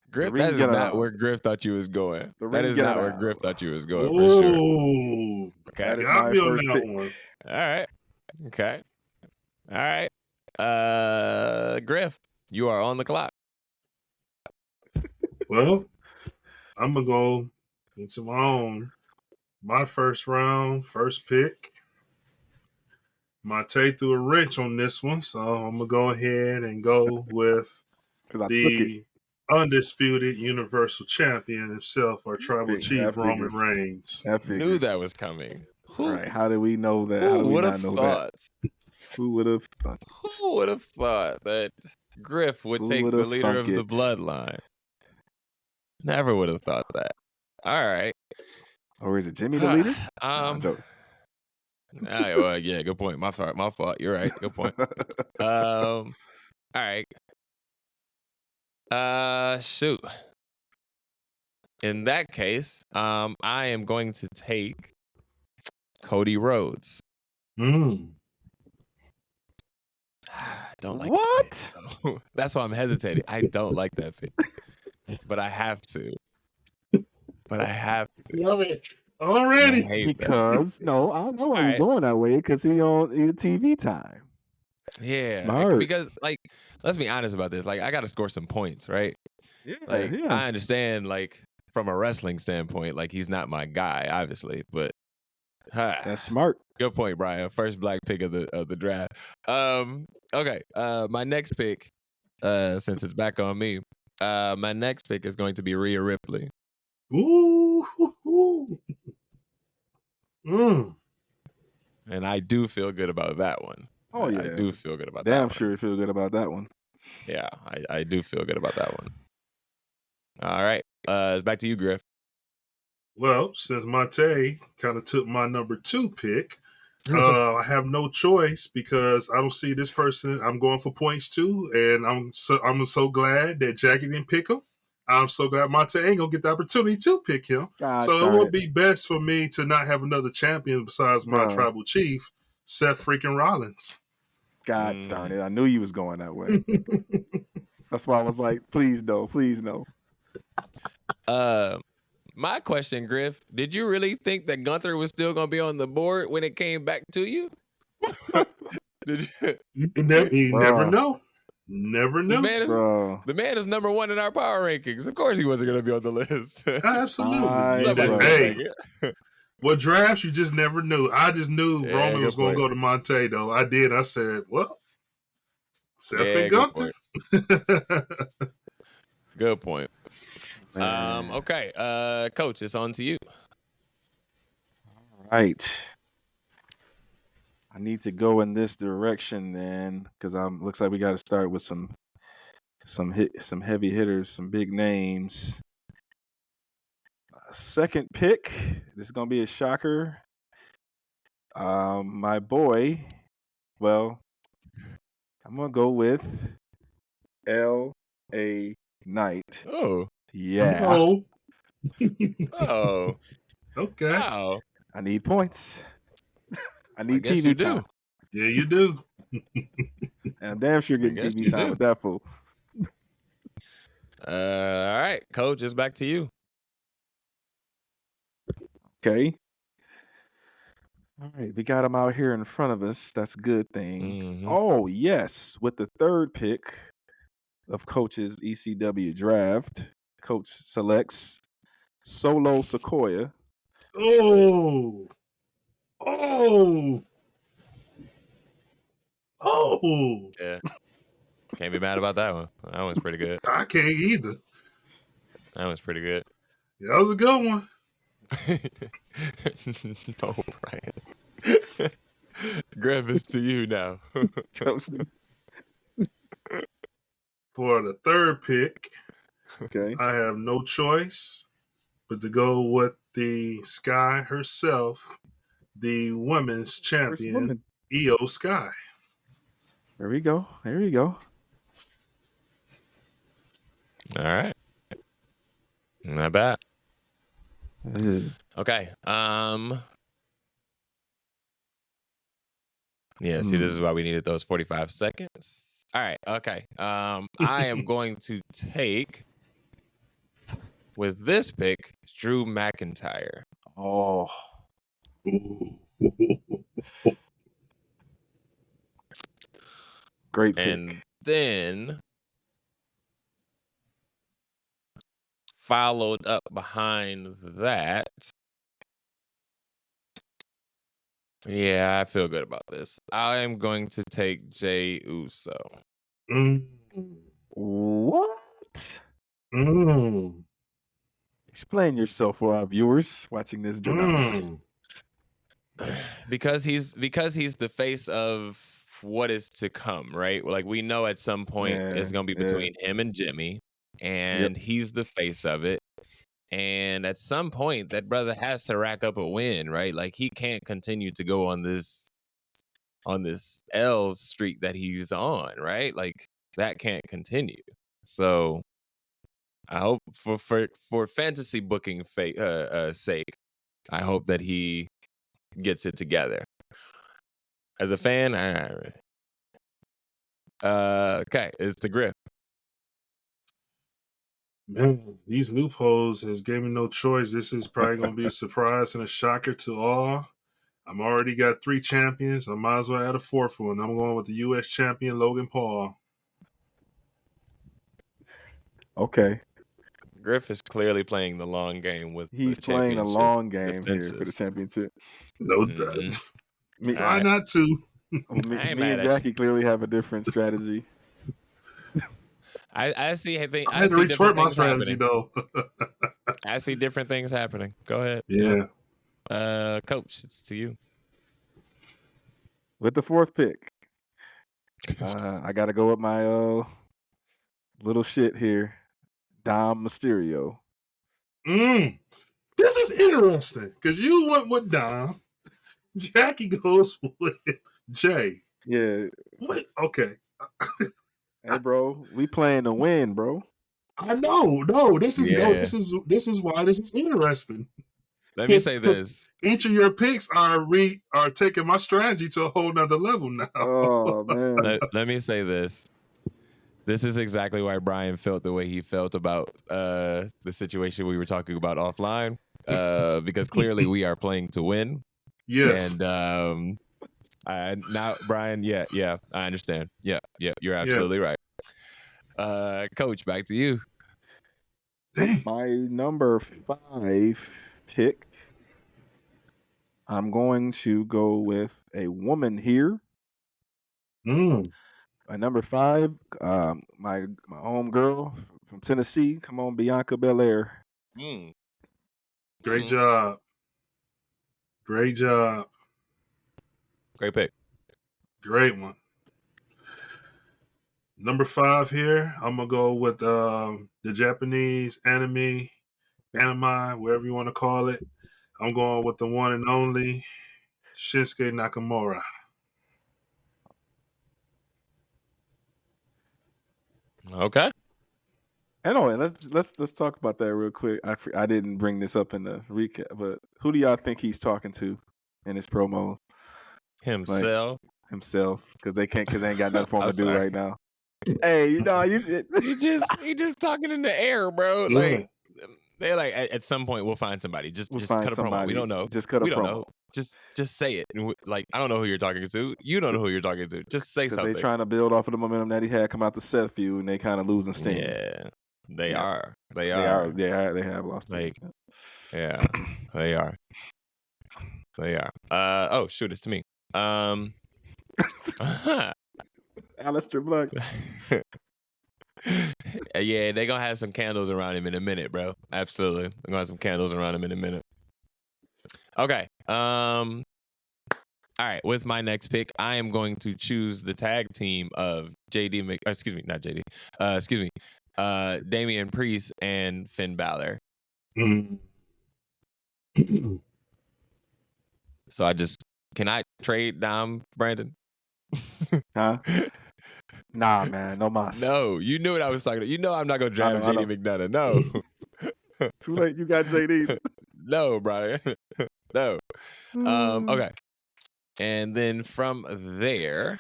Griff, that is not where Griff thought you was going. That is not where Griff thought you was going, for sure. Okay. That is my first pick. One. All right. Okay. All right. Griff, you are on the clock. Well, I'm going to go into my own. My first round, first pick. Montay threw a wrench on this one, so I'm going to go ahead and go with the undisputed Universal Champion himself, our Tribal Chief, Roman Reigns. Knew that was coming. All right, how did we know that? Who would have thought? Who would have thought? Who would have thought that Griff would take the leader of the bloodline? Never would have thought that. All right. Or is it Jimmy the leader? Yeah, good point. My fault. You're right. Good point. All right. Shoot. In that case, I am going to take Cody Rhodes. Mm. I don't like what? That. That's why I'm hesitating. I don't like that pick. But I have to. Love it. Already. I hate that. Because no, I know why All he's right. going that way because he on TV time. Yeah, Smart. because like, let's be honest about this. Like, I got to score some points, right? Yeah, Like, yeah. I understand, like, from a wrestling standpoint, like, he's not my guy, obviously, but That's smart. good point, Brian. First black pick of the draft. Okay. My next pick, since it's back on me, my next pick is going to be Rhea Ripley. Ooh. Mm. And I do feel good about that one. Oh yeah, I do feel good about damn that sure one. you feel good about that one. Yeah, I do feel good about that one. All right. It's back to you, Griff. Well, since Montay kind of took my number 2 pick, I have no choice because I don't see this person. I'm going for points too, and I'm so glad that Jackie didn't pick him. I'm so glad Montay ain't gonna get the opportunity to pick him. Gosh So it darn would it. be best for me to not have another champion besides my Bro. tribal chief, Seth freaking Rollins. God darn it. I knew you was going that way. That's why I was like, please no, please no. My question, Griff, did you really think that Gunther was still gonna be on the board when it came back to you? Did you? You never Bruh. know. Never This know. man is Bro. the man is number 1 in our power rankings. Of course, he wasn't gonna be on the list. Absolutely. Somebody bro. felt Hey, like it. what drafts you just never knew. I just knew Yeah, Roman good was going to point. go to Montay, though. I did. I said, well, Seth Yeah, and good Gunther. point. Good point. Man. Okay, Coach, it's on to you. Right. I need to go in this direction then, because looks like we got to start with some heavy hitters, some big names. Second pick. This is gonna be a shocker. My boy. Well, I'm gonna go with L.A. Knight. Oh, Yeah. Oh. oh, Okay. wow. I need points. I I need guess you TV do. time. Yeah, you do. And I'm damn sure I getting guess TV you time do. with that fool. All right, Coach, it's back to you. Okay. All right, we got him out here in front of us. That's a good thing. Mhm. Oh, yes. With the third pick of Coach's ECW draft, Coach selects Solo Sequoia. Oh. Oh. Oh. Yeah, can't be mad about that one. That one's pretty good. I can't either. That one's pretty good. Yeah, that was a good one. No, Brian. Griff, it's to you now. For the third pick, Okay. I have no choice but to go with the Sky herself, the women's First champion, woman. Io Sky. There we go. There we go. All right. Not bad. Ugh. Okay. Yeah, see, this is why we needed those 45 seconds. All right, okay. I am going to take with this pick Drew McIntyre. Oh. Great pick. And then followed up behind that. Yeah, I feel good about this. I am going to take Jey Uso. What? Mm. Explain yourself for our viewers watching this journal. Because he's the face of what is to come, right? Like, we know at some point it's gonna be between him and Jimmy, and he's the face of it. And at some point, that brother has to rack up a win, right? Like, he can't continue to go on this L streak that he's on, right? Like, that can't continue. So I hope for fantasy booking sake, I hope that he gets it together. As a fan, okay, it's the Griff. Man, these loopholes has gave me no choice. This is probably going to be a surprise and a shocker to all. I'm already got 3 champions. I might as well add a 4th one. I'm going with the U.S. champion, Logan Paul. Okay. Griff is clearly playing the long game with He's the playing a championship long game here for the defenses. championship. No Mhm. doubt. Me, All Try right. not to. I ain't me mad and at you. Jackie clearly have a different strategy. I see. I I had to see retort different my things strategy, happening. though. I see different things happening. Go ahead. Yeah. Coach, it's to you. With the 4th pick, I got to go with my little shit here, Dom Mysterio. This is interesting because you went with Dom. Jackie goes with Jay. Yeah. What? Okay. Hey, bro, we playing to win, bro. I know. No, this is Yeah. this is why this is interesting. Let me say this. Each of your picks are taking my strategy to a whole nother level now. Oh man. Let me say this. This is exactly why Brian felt the way he felt about the situation we were talking about offline. Because clearly we are playing to win. Yes. And now Brian, yeah, I understand. Yeah, you're absolutely right. Coach, back to you. Dang. My number 5 pick, I'm going to go with a woman here. My number 5, my home girl from Tennessee. Come on, Bianca Belair. Great job. Great job. Great pick. Great one. Number 5 here, I'm gonna go with the Japanese anime, whatever you want to call it. I'm going with the one and only Shinsuke Nakamura. Okay. Anyway, let's talk about that real quick. I didn't bring this up in the recap, but who do y'all think he's talking to in his promos? Himself. Because they ain't got nothing for him I'm to do sorry. right now. Hey, you know, he just talking in the air, bro. Yeah. Like they're like at some point we'll find somebody. Just find cut a promo. somebody. We don't know. Just cut a we don't promo. know. Just say it. And like I don't know who you're talking to. You don't know who you're talking to. Just say Because something. they trying to build off of the momentum that he had come out the Seth feud, and they kind of losing steam. Yeah, they are. They have lost. Like, yeah, they are. They are. Oh shoot, it's to me. Aleister Black. Yeah, they gonna have some candles around him in a minute, bro. Absolutely, they're gonna have some candles around him in a minute. Okay. All right. With my next pick, I am going to choose the tag team of Damian Priest and Finn Balor. So can I trade Dom, Brandon? Huh? Nah, man, no mas. No, you knew what I was talking about. You know I'm not gonna draft JD McDonough. No. Too late. You got JD. No, Brian. No. Okay. And then from there,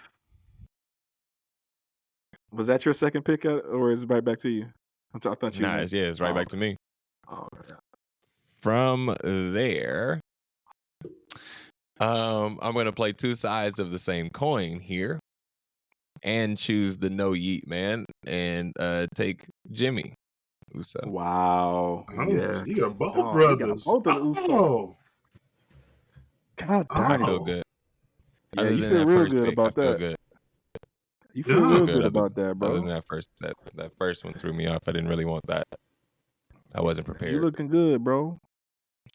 was that your second pick, or is it right back to you? I thought you. Nah, it's right back to me. Oh, yeah. From there, I'm gonna play 2 sides of the same coin here, and choose the no yeet man, and take Jimmy Uso. Wow. Yeah. You got both brothers. Both of the Uso. God darn I feel good. Yeah, Other you than feel that real first good pick, about I feel that. good. You feel real good about that, Other bro. than that first one threw me off. I didn't really want that. I wasn't prepared. You looking good, bro.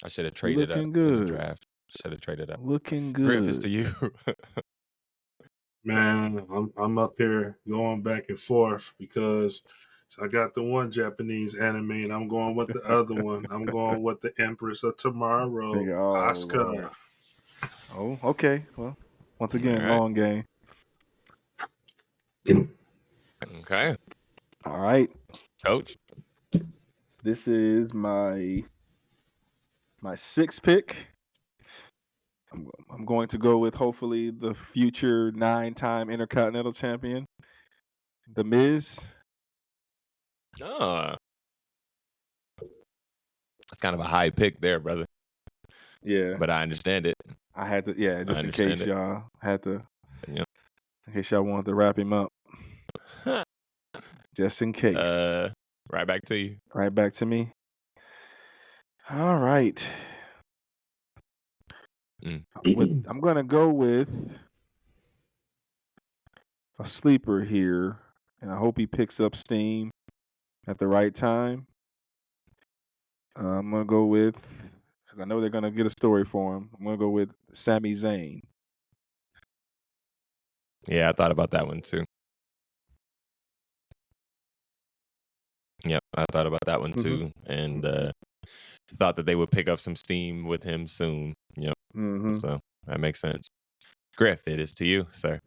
I should have traded up in the draft. Should have traded up. Looking good. Griff, is to you. Man, I'm up here going back and forth because I got the one Japanese anime and I'm going with the other one. I'm going with the Empress of Tomorrow, Asuka. Oh, okay. Well, once again, All right. long game. Okay. All right. Coach. This is my 6th pick. I'm going to go with hopefully the future 9-time Intercontinental Champion, The Miz. Oh. It's kind of a high pick there, brother. Yeah, But I understand it. I had to. Yeah, just in understand case it. y'all had to. Yep. In case y'all wanted to wrap him up. Just in case. Right back to you. Right back to me. All right. I'm gonna go with a sleeper here, and I hope he picks up steam at the right time. I'm gonna go with, because I know they're gonna get a story for him. I'm gonna go with Sami Zayn. Yeah, I thought about that one too. Yep, I thought about that one too, and thought that they would pick up some steam with him soon. Yep. So that makes sense. Griff, it is to you, sir.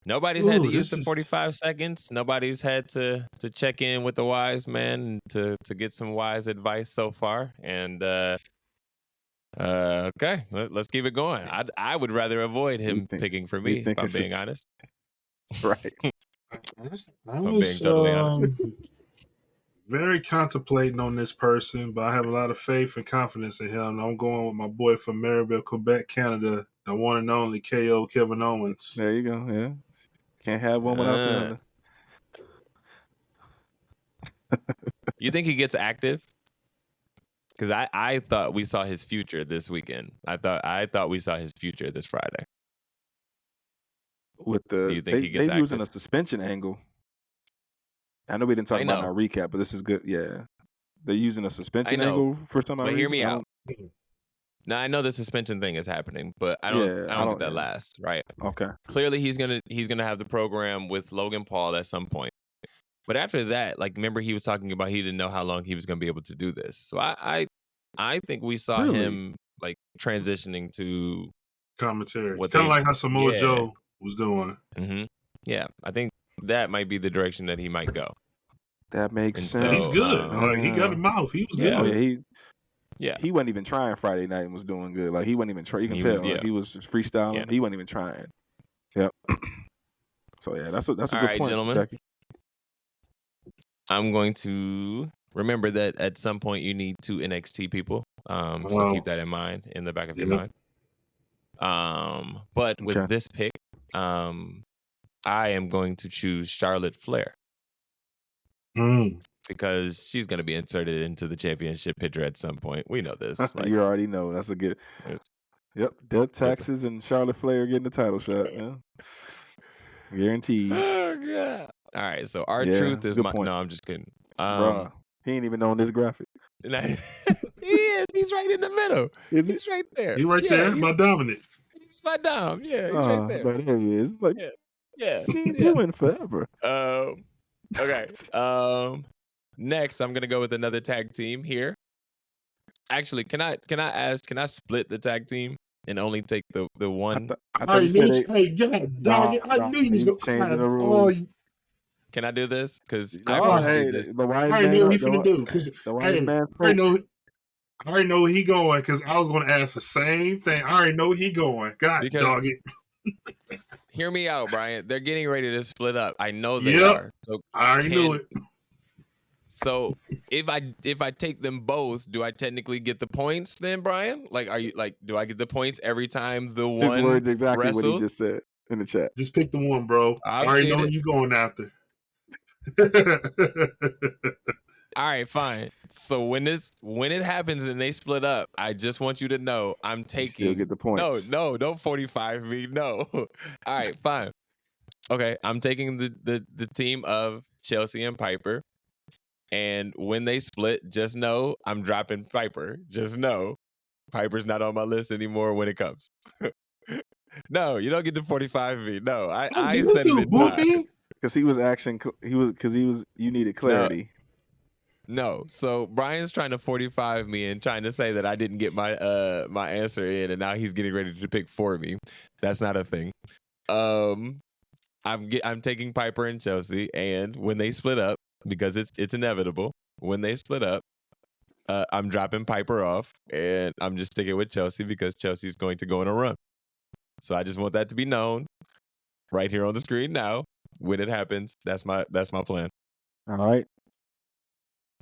Nobody's had to use the 45 seconds. Nobody's had to check in with the wise man to get some wise advice so far. And okay, let's keep it going. I would rather avoid him picking for me, if I'm being honest. Right. I was totally honest. Very contemplating on this person, but I have a lot of faith and confidence in him. I'm going with my boy from Maribel, Quebec, Canada, the one and only KO Kevin Owens. There you go. Yeah. Can't have one without the other. You think he gets active? Because I thought we saw his future this weekend. I thought we saw his future this Friday. With the, do you think he gets they're active? using a suspension angle. I know we didn't talk about in our recap, but this is good. Yeah, they're using a suspension angle for some reason. But hear me out. Now I know the suspension thing is happening, but I don't think that lasts, right? Okay. Clearly he's gonna have the program with Logan Paul at some point. But after that, like, remember he was talking about he didn't know how long he was gonna be able to do this. So I think we saw him like transitioning to commentary. Kind of like how Samoa Joe was doing. Yeah, I think that might be the direction that he might go. That makes sense. So, he's good. Like, he got a mouth. He was good. Oh, he wasn't even trying Friday night and was doing good. Like, he wasn't even trying. You can tell. Like, he was just freestyling. Yeah. He wasn't even trying. Yep. So, yeah, that's a good point, gentlemen. Jackie. I'm going to remember that at some point you need 2 NXT people. So keep that in mind, in the back of your mind. But with this pick, I am going to choose Charlotte Flair. Because she's going to be inserted into the championship picture at some point. We know this. Like, you already know. That's a good. Yep. Death taxes and Charlotte Flair getting the title shot. Yeah. Guaranteed. Oh, God. All right. So R-Truth is my. Point. No, I'm just kidding. Bruh, he ain't even on this graphic. He is. He's right in the middle. He's right there. He's right there. My dominant. He's my dom. Yeah, he's right there. But there he is. Like, seen you in forever. Okay. Next, I'm gonna go with another tag team here. Actually, can I split the tag team and only take the one? I knew you changing the rules. Can I do this? Because I already knew what he finna do. I already know where he going because I was going to ask the same thing. I already know he going. God dog it. Hear me out, Brian. They're getting ready to split up. I know they are. So I already knew it. So if I take them both, do I technically get the points then, Brian? Like, do I get the points every time the one His words exactly wrestles? what he just said in the chat. Just pick the one, bro. I already know you going after. All right, fine. So when it happens and they split up, I just want you to know I'm taking. You still get the points. No, don't 45 me. No. All right, fine. Okay, I'm taking the team of Chelsea and Piper. And when they split, just know I'm dropping Piper. Just know Piper's not on my list anymore when it comes. No, you don't get to 45 me. No, I said it in time. Because he was you needed clarity. No. So Brian's trying to 45 me and trying to say that I didn't get my my answer in, and now he's getting ready to pick for me. That's not a thing. I'm taking Piper and Chelsea, and when they split up, because it's inevitable, when they split up, I'm dropping Piper off, and I'm just sticking with Chelsea because Chelsea's going to go on a run. So I just want that to be known right here on the screen now. When it happens, that's my plan. All right.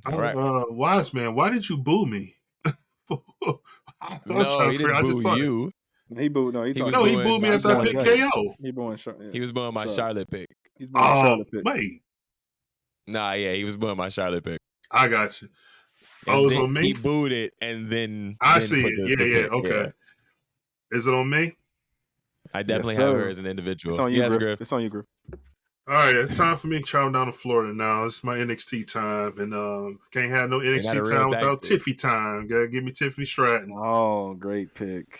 All right. Wise man, why did you boo me? I'm No, trying he to figure. didn't I just boo saw it. you. He booed. No, He was No, he booing booed me my after I booing picked Charlotte. KO. He booing. Yeah, He was booing my Charlotte pick. He's booing Charlotte pick. Wait, Nah, yeah, he was booing my Charlotte pick. I got you. And It's then on me. he booed it and then I then see put it. the Yeah. pick. Okay. Is it on me? I definitely have her as an individual. It's on you, yes, Griff. It's on you, Griff. All right, it's time for me to travel down to Florida now. It's my NXT time, and can't have no not a NXT real time without tag team. Tiffy time. Gotta give me Tiffany Stratton. Oh, great pick.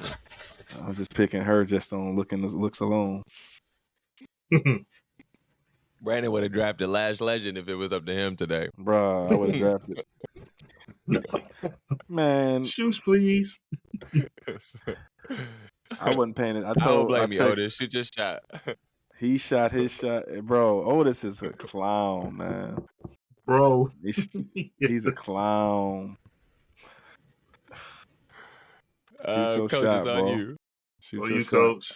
I was just picking her just on looks alone. Brandon would have drafted Lash Legend if it was up to him today. Bruh, I would have drafted. Man, Shoes, please. I wasn't paying it. I don't blame you, Otis. Shoot your shot. He shot his shot. Bro, Otis is a clown, man. Bro. He's a clown. Coach shot, is on bro. you. So you, Coach.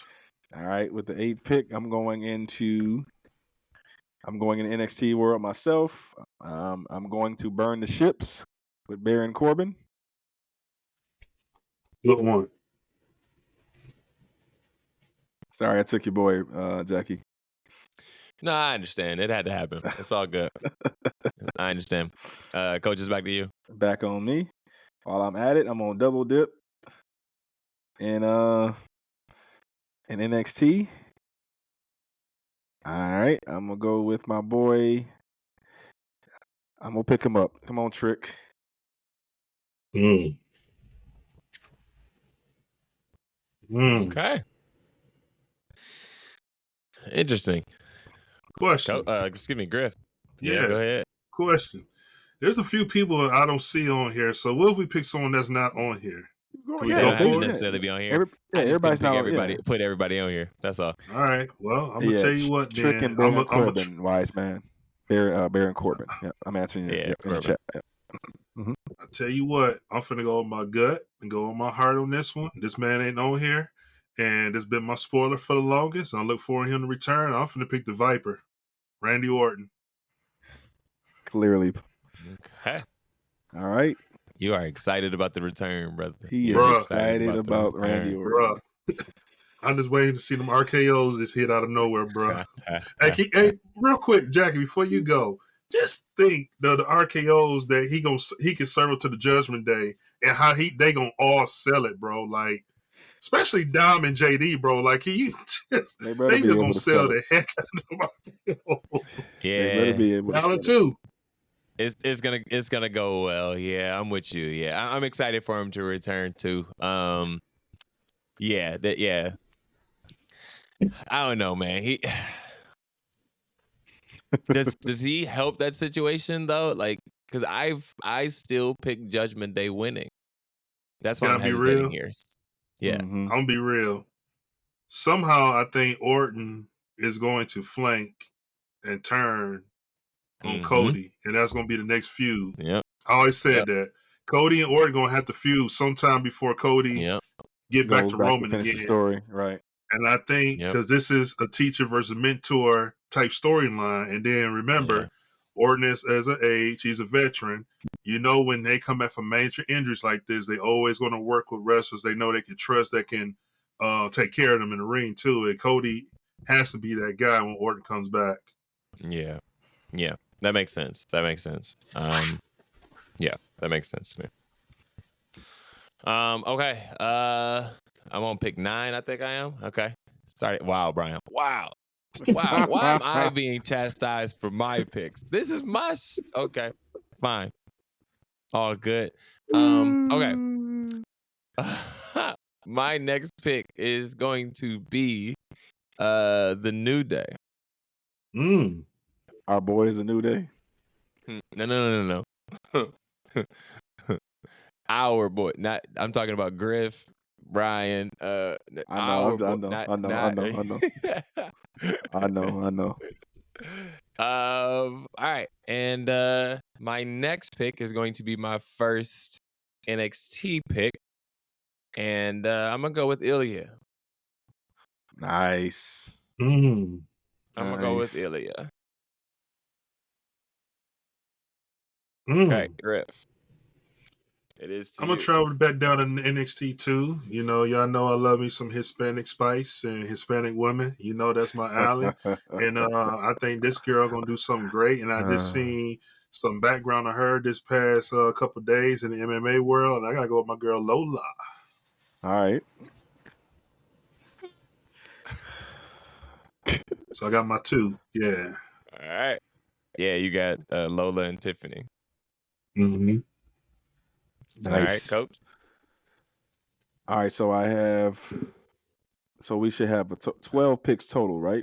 All right, with the 8th pick, I'm going into NXT World myself. I'm going to burn the ships with Baron Corbin. Good one. Sorry, I took your boy, Jackie. No, I understand. It had to happen. It's all good. I understand. Coach, is back to you. Back on me. While I'm at it, I'm on double dip in NXT. All right, I'm gonna go with my boy. I'm gonna pick him up. Come on, Trick. Okay. Interesting. Question. Excuse me, Griff. Yeah, go ahead. Question. There's a few people I don't see on here. So what if we pick someone that's not on here? Can we They go don't have to for it? necessarily be on here. Everybody's not Put everybody on here. That's all. All right. Well, I'm gonna tell you what. Trick Then and Baron Corbin, wise man. Baron Corbin. Yeah, I'm answering you in the chat. Yeah. Mm-hmm. I tell you what, I'm finna go with my gut and go with my heart on this one. This man ain't on here, and it's been my spoiler for the longest. And I look forward to him to return. I'm finna pick the Viper, Randy Orton. Clearly. Okay. All right. You are excited about the return, brother. He is excited about Randy Orton. I'm just waiting to see them RKOs just hit out of nowhere, bro. Hey, real quick, Jackie, before you go, just think the RKOs that he can serve up to the Judgment Day and how they gonna all sell it, bro. Like, especially Dom and JD, bro. Like, they gonna sell the heck out of them. Yeah, they better be able to sell too. It's gonna go well. Yeah, I'm with you. Yeah, I'm excited for him to return too. Yeah. I don't know, man. He does he help that situation though? Like, because I still pick Judgment Day winning. That's why I'm hesitating here. Yeah, I'm gonna be real. Somehow, I think Orton is going to flank and turn on Cody, and that's gonna be the next feud. Yep. I always said that Cody and Orton gonna have to feud sometime before Cody get back to Roman again. The story, right? And I think because this is a teacher versus mentor type storyline, and then remember, Orton is as an age, he's a veteran. You know, when they come back from major injuries like this, they always going to work with wrestlers they know they can trust, that can take care of them in the ring too. And Cody has to be that guy when Orton comes back. Yeah, that makes sense. Yeah, that makes sense to me. Okay. I'm on pick 9, I think I am. Okay. Sorry. Wow, Brian. Wow. Why am I being chastised for my picks? This is my okay. Fine. All good. Okay. My next pick is going to be the New Day. Our boy is the New Day. No. Our boy. Not I'm talking about Griff. Brian, I know. All right, and my next pick is going to be my first NXT pick, and I'm gonna go with Ilya. Nice. I'm gonna go with Ilya. Okay, Griff. It is to I'm you. gonna travel back down to NXT too. You know, y'all know I love me some Hispanic spice and Hispanic women. You know, that's my alley. And I think this girl gonna do something great. And I just seen some background of her this past couple days in the MMA world, and I gotta go with my girl Lola. All right. So I got my two. Yeah. All right. Yeah, you got Lola and Tiffany. Mm-hmm. All right, Nice. Coach. All right, so we should have 12 picks total, right?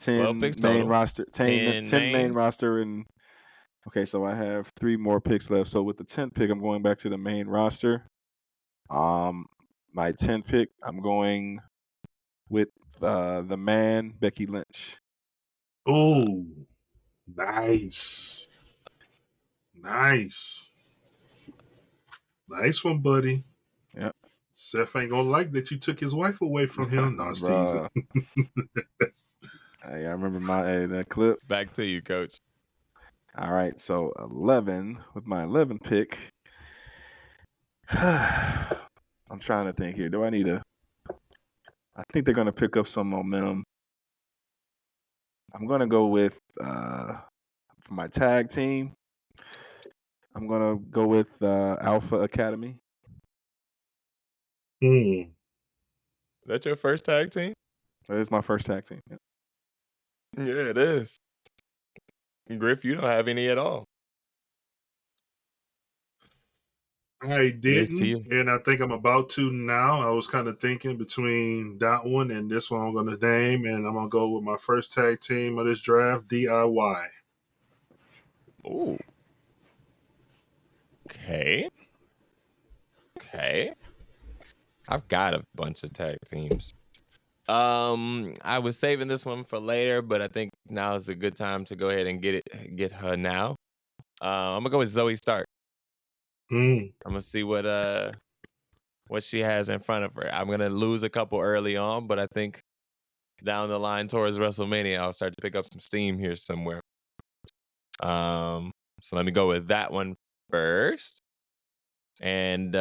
12 picks main total. roster, 10 main main. roster, and okay, so I have 3 more picks left. So with the 10th pick, I'm going back to the main roster. My 10th pick, I'm going with the man Becky Lynch. Oh, nice. Nice one, buddy. Yep. Seth ain't gonna like that you took his wife away from him. No, I was teasing. Hey, I remember that clip. Back to you, Coach. All right, so 11 with my 11th pick. I'm trying to think here. Do I need a? I think they're going to pick up some momentum. I'm going to go with for my tag team. I'm going to go with Alpha Academy. That's your first tag team? That is my first tag team. Yeah. Yeah, it is. Griff, you don't have any at all. I didn't, and I think I'm about to now. I was kind of thinking between that one and this one I'm going to name, and I'm going to go with my first tag team of this draft, DIY. Ooh. Okay. I've got a bunch of tag teams. I was saving this one for later, but I think now is a good time to go ahead and get her now. I'm gonna go with Zoe Stark. I'm gonna see what she has in front of her. I'm gonna lose a couple early on, but I think down the line towards WrestleMania, I'll start to pick up some steam here somewhere. So let me go with that one first. And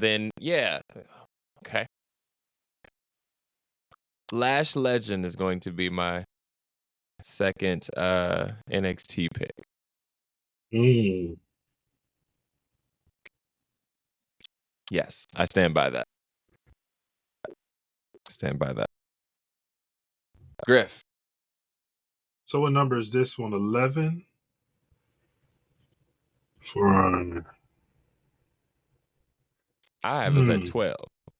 then okay. Lash Legend is going to be my second NXT pick. Yes, I stand by that. Griff. So what number is this one? 11? Right. I have us at 12.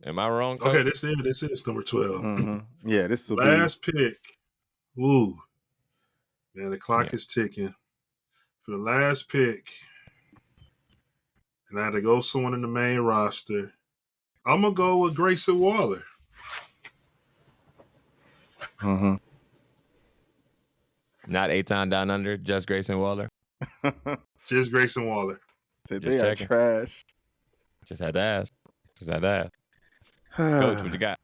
Am I wrong, Coach? Okay, this is number 12. Mm-hmm. Yeah, this will last pick. Ooh. Man, the clock is ticking. For the last pick, and I had to go someone in the main roster, I'm going to go with Grayson Waller. Mm-hmm. Not A-Town Down Under, just Grayson Waller? Just Grayson Waller. They are trash. Just had to ask. Coach, what you got?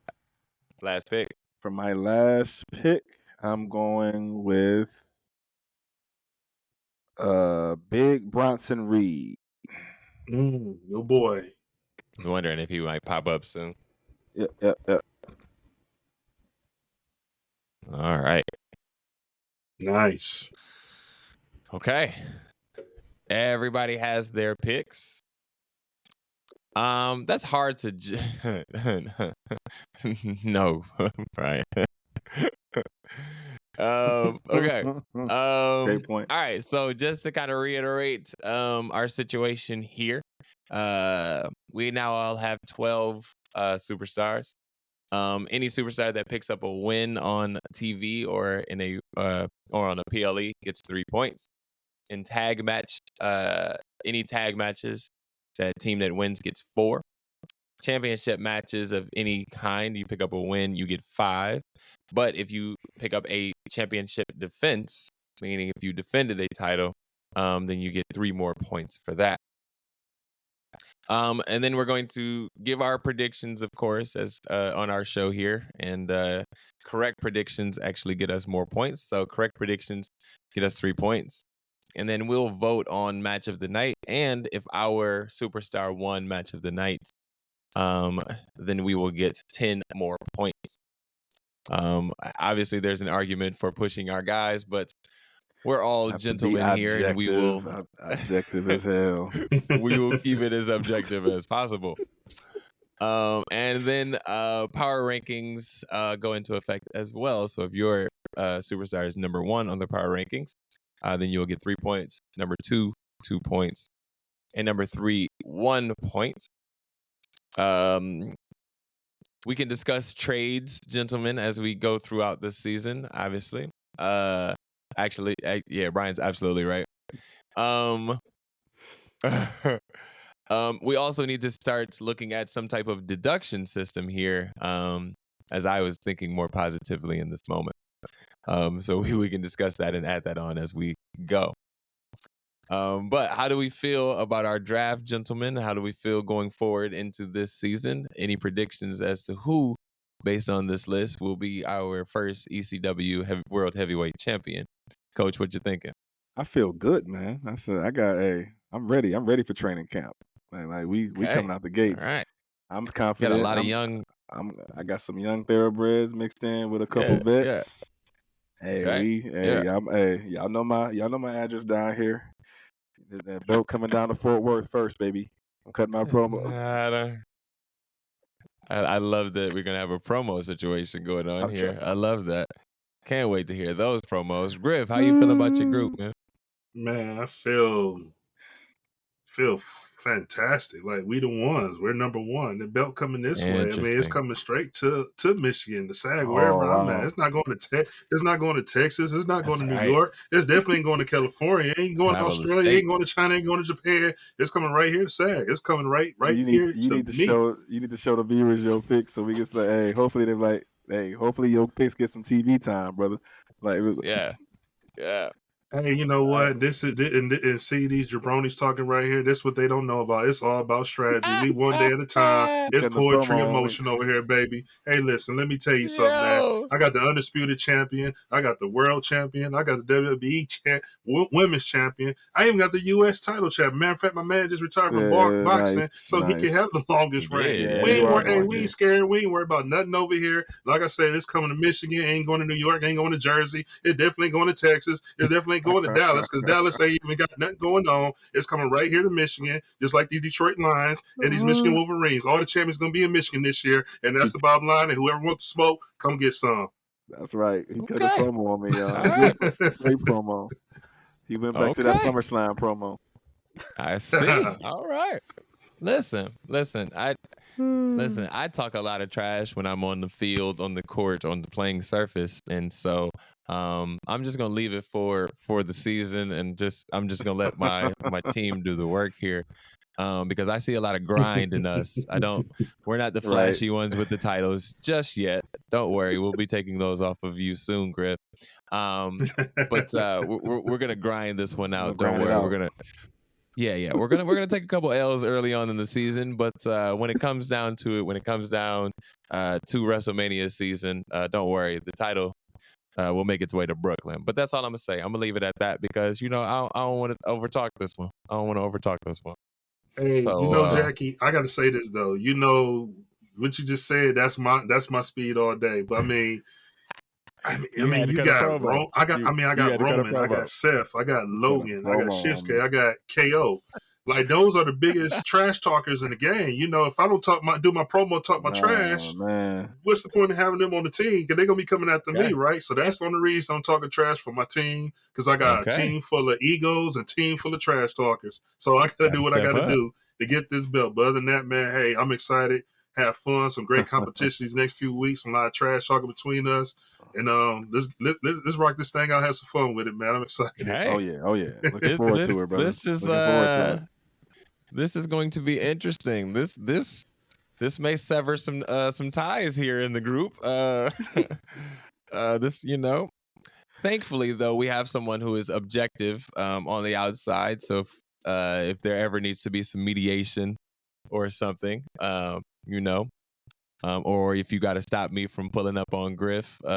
Last pick. For my last pick, I'm going with Big Bronson Reed. Your boy. I was wondering if he might pop up soon. Yep. All right. Nice. Okay. Everybody has their picks. That's hard to no, Brian. Okay. Great point. All right. So just to kind of reiterate our situation here, we now all have 12 superstars. Any superstar that picks up a win on TV or in a or on a PLE gets 3 points. In tag match, any tag matches, that team that wins gets 4. Championship matches of any kind, you pick up a win, you get 5. But if you pick up a championship defense, meaning if you defended a title, then you get 3 more points for that. And then we're going to give our predictions, of course, as on our show here. And correct predictions actually get us more points. So correct predictions get us 3 points. And then we'll vote on match of the night. And if our superstar won match of the night, then we will get 10 more points. Obviously, there's an argument for pushing our guys, but we're all Have to be gentlemen here, and we will objective as hell. we will keep it as objective as possible. And then power rankings go into effect as well. So if your superstar is number 1 on the power rankings, then you'll get 3 points. Number 2, 2 points, and number 3, 1 point. We can discuss trades, gentlemen, as we go throughout this season. Obviously, actually, yeah, Brian's absolutely right. We also need to start looking at some type of deduction system here, as I was thinking more positively in this moment. So we can discuss that and add that on as we go. But how do we feel about our draft, gentlemen? How do we feel going forward into this season? Any predictions as to who, based on this list, will be our first ECW World Heavyweight Champion? Coach, what you thinking? I feel good, man. I'm ready. I'm ready for training camp. Like we coming out the gates. All right. I'm Got confident. a lot of young. I got some young thoroughbreds mixed in with a couple vets. Hey, Okay. y'all know my address down here. That boat coming down to Fort Worth first, baby. I'm cutting my promos. I love that we're gonna have a promo situation going on here. I love that. Can't wait to hear those promos. Griff, how you feeling about your group, man? Man, I feel fantastic. Like we the ones. We're number 1. The belt coming this way. I mean, it's coming straight to Michigan, the SAG, wherever I'm at. It's not going to It's not going to Texas. It's not going to New York. It's definitely ain't going to California. It ain't going to Australia. It ain't going to China. It ain't going to Japan. It's coming right here to SAG. It's coming right here to me. You need to show the viewers your picks so we can say, hey, hopefully they're like, hey, hopefully your picks get some TV time, brother. Like, yeah. Hey, you know what? This is and see these jabronis talking right here. This is what they don't know about. It's all about strategy. We one day at a time. It's poetry in motion over here, baby. Hey, listen, let me tell you something, man. I got the undisputed champion. I got the world champion. I got the WWE women's champion. I even got the U.S. title champion. Matter of fact, my man just retired from boxing, so he can have the longest reign. Yeah, we ain't scared. We ain't worried about nothing over here. Like I said, it's coming to Michigan. Ain't going to New York. Ain't going to Jersey. It's definitely going to Texas. It's definitely going to Dallas, because Dallas ain't even got nothing going on. It's coming right here to Michigan, just like these Detroit Lions and these Michigan Wolverines. All the champions going to be in Michigan this year, and that's the bottom line. And whoever wants to smoke, come get some. That's right. He cut a promo on me, y'all. Great promo. He went back to that SummerSlam promo. I see. All right. Listen. I talk a lot of trash when I'm on the field, on the court, on the playing surface, and so I'm just gonna leave it for the season, and I'm just gonna let my team do the work here, because I see a lot of grind in us. We're not the flashy ones with the titles just yet. Don't worry, we'll be taking those off of you soon, Griff. But we're gonna grind this one out. Don't worry, we're gonna. Yeah, we're gonna take a couple L's early on in the season, but when it comes down to it, to WrestleMania season, don't worry, the title will make its way to Brooklyn. But that's all I'm gonna say. I'm gonna leave it at that because I don't want to overtalk this one. Hey, Jackie, I got to say this though. You know what you just said. That's my speed all day. But you got Roman. I got Roman. I got Seth. I got Logan. I got Shinsuke. I got KO. Like those are the biggest trash talkers in the game. You know, if I don't do my promo, talk my trash, what's the point of having them on the team? Because they're gonna be coming after me, right? So that's the only reason I'm talking trash for my team. Because I got a team full of egos, a team full of trash talkers. So I gotta do what I gotta do to get this belt. But other than that, man, hey, I'm excited. Have fun, some great competition these next few weeks, some lot of trash talking between us. And let's rock this thing out, have some fun with it, man. I'm excited. Hey. Oh yeah. Looking forward to it, brother. This is going to be interesting. This may sever some ties here in the group. Thankfully though, we have someone who is objective on the outside. So if there ever needs to be some mediation, or something, you know, or if you got to stop me from pulling up on Griff, you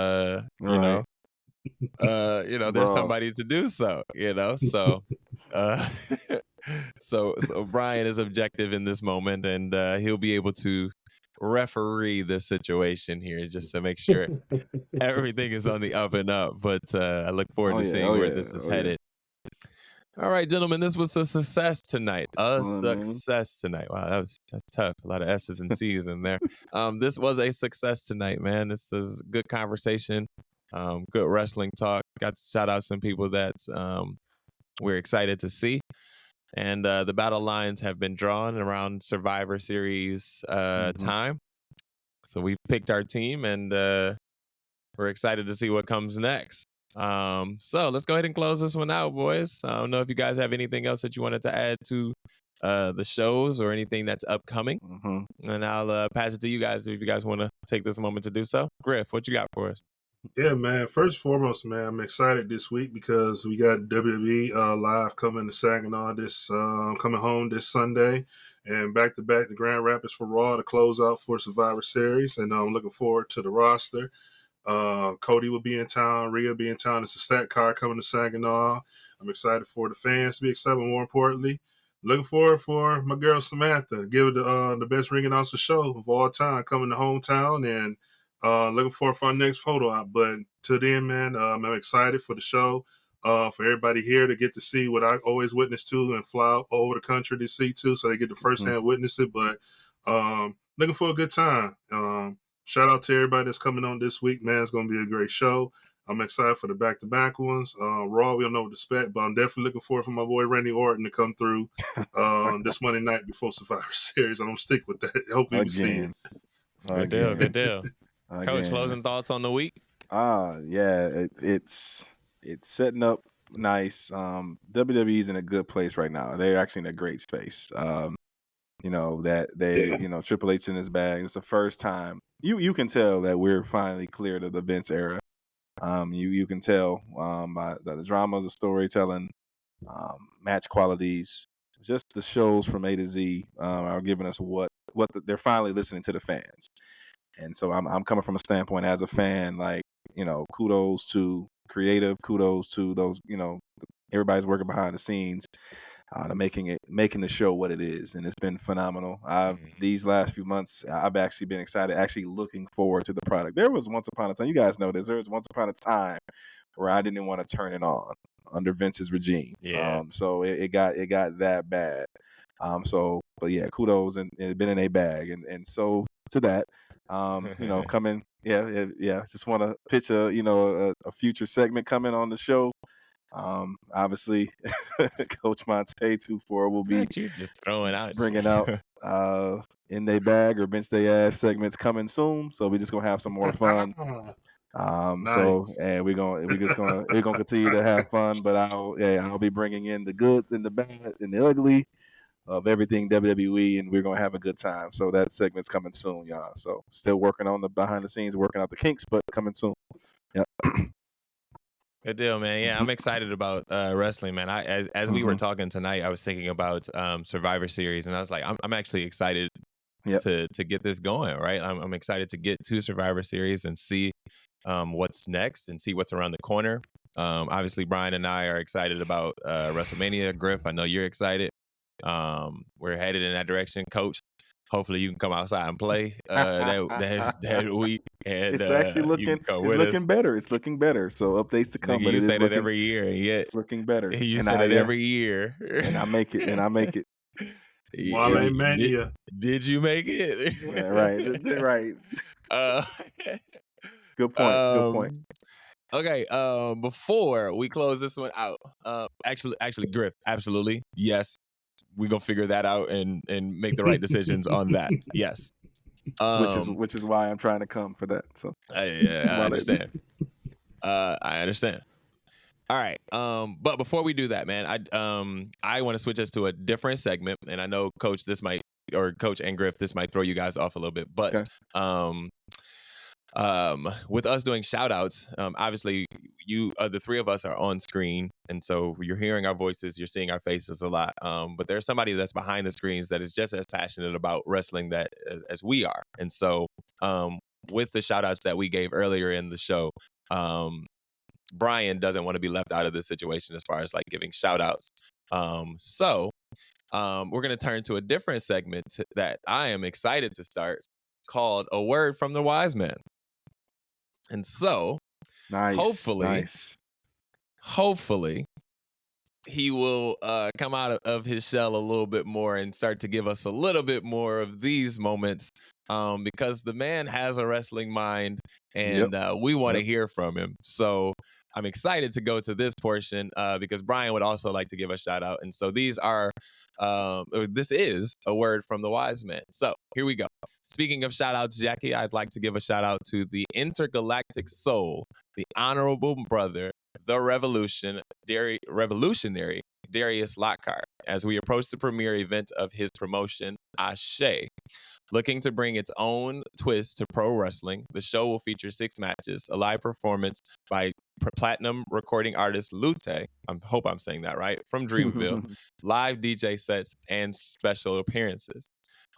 know, there's Bro. somebody to do so, so uh so Brian is objective in this moment, and he'll be able to referee this situation here just to make sure everything is on the up and up. But I look forward to seeing where this is headed. All right, gentlemen, this was a success tonight. Success tonight. Wow, that's tough. A lot of S's and C's in there. This was a success tonight, man. This is good conversation, good wrestling talk. Got to shout out some people that we're excited to see. And the battle lines have been drawn around Survivor Series time. So we picked our team, and we're excited to see what comes next. So let's go ahead and close this one out, boys. I don't know if you guys have anything else that you wanted to add to the shows or anything that's upcoming. And I'll pass it to you guys if you guys want to take this moment to do so. Griff, what you got for us? Yeah, man. First and foremost, man, I'm excited this week because we got WWE live coming to Saginaw coming home this Sunday, and back to back the Grand Rapids for Raw to close out for Survivor Series, and I'm looking forward to the roster. Cody will be in town. Rhea will be in town. It's a stat car coming to Saginaw. I'm excited for the fans to be excited, but more importantly, looking forward for my girl Samantha. Give it the best ring announcer show of all time coming to hometown, and looking forward for our next photo op. But till then, man, I'm excited for the show. For everybody here to get to see what I always witness to and fly all over the country to see too, so they get to firsthand witness it. But looking for a good time. Shout out to everybody that's coming on this week, man. It's going to be a great show. I'm excited for the back-to-back ones. Raw, we don't know what to expect, but I'm definitely looking forward for my boy Randy Orton to come through this Monday night before Survivor Series. I'm going to stick with that. I hope you see it. Good deal. Coach, closing thoughts on the week? Yeah, it's setting up nice. WWE's in a good place right now. They're actually in a great space. Triple H in his bag. It's the first time you can tell that we're finally cleared of the Vince era. You can tell by the dramas, the storytelling, match qualities, just the shows from A to Z are giving us what they're finally listening to the fans. And so I'm coming from a standpoint as a fan, like, kudos to creative, kudos to those, everybody's working behind the scenes to making the show what it is. And it's been phenomenal. These last few months, I've actually been excited, actually looking forward to the product. There was once upon a time, you guys know this, there was once upon a time where I didn't want to turn it on under Vince's regime. Yeah. So it got that bad. But yeah, kudos, and it's been in a bag. And so to that, coming, just want to pitch a future segment coming on the show. Obviously, Coach Montay 2-4 will be just throwing out, bringing out in they bag or bench they ass segments coming soon. So we're just gonna have some more fun. Nice. So and we're gonna continue to have fun. But I'll be bringing in the good and the bad and the ugly of everything WWE, and we're gonna have a good time. So that segment's coming soon, y'all. So still working on the behind the scenes, working out the kinks, but coming soon. Yeah. Good deal, man. Yeah, I'm excited about wrestling, man. As we were talking tonight, I was thinking about Survivor Series, and I was like, I'm actually excited to get this going. Right, I'm excited to get to Survivor Series and see what's next and see what's around the corner. Obviously, Brian and I are excited about WrestleMania. Griff, I know you're excited. We're headed in that direction, Coach. Hopefully you can come outside and play that week. And it's actually looking better. It's looking better. So updates to come. Nigga, you say that every year, and yet it's looking better. You say that every year, and I make it. Wale Mania. Did you make it? Yeah, right. Good point. Okay. Before we close this one out, actually, Griff, absolutely, yes. We're gonna figure that out and make the right decisions on that. Yes. Which is why I'm trying to come for that. So I understand. I understand. All right. But before we do that, man, I want to switch us to a different segment, and I know Coach and Griff, this might throw you guys off a little bit, but with us doing shout outs, obviously you, the three of us are on screen, and so you're hearing our voices, you're seeing our faces a lot. But there's somebody that's behind the screens that is just as passionate about wrestling that as we are. And so with the shout outs that we gave earlier in the show, Brian doesn't want to be left out of this situation as far as like giving shout outs. So we're going to turn to a different segment that I am excited to start called A Word from the Wise Man. And so hopefully he will come out of his shell a little bit more and start to give us a little bit more of these moments, because the man has a wrestling mind, and we want to hear from him. So I'm excited to go to this portion because Brian would also like to give a shout out. And so this is a word from the wise man. So here we go. Speaking of shout outs, Jackie, I'd like to give a shout out to the intergalactic soul, the honorable brother, the revolutionary Darius Lockhart, as we approach the premiere event of his promotion, Ashe. Looking to bring its own twist to pro wrestling, the show will feature 6 matches, a live performance by platinum recording artist Lute, I hope I'm saying that right, from Dreamville, live DJ sets, and special appearances.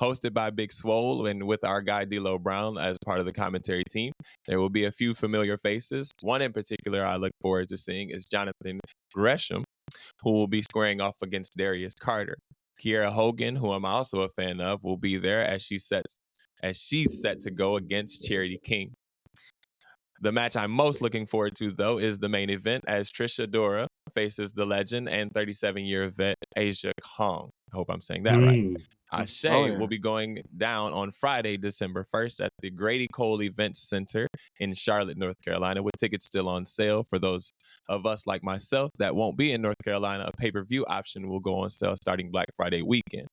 Hosted by Big Swole and with our guy D'Lo Brown as part of the commentary team, there will be a few familiar faces. One in particular I look forward to seeing is Jonathan Gresham, who will be squaring off against Darius Carter. Kiera Hogan, who I'm also a fan of, will be there as she's set to go against Charity King. The match I'm most looking forward to, though, is the main event as Trisha Dora faces the legend and 37-year vet Asia Kong. I hope I'm saying that right. Ashe will be going down on Friday, December 1st at the Grady Cole Events Center in Charlotte, North Carolina, with tickets still on sale. For those of us like myself that won't be in North Carolina, a pay-per-view option will go on sale starting Black Friday weekend.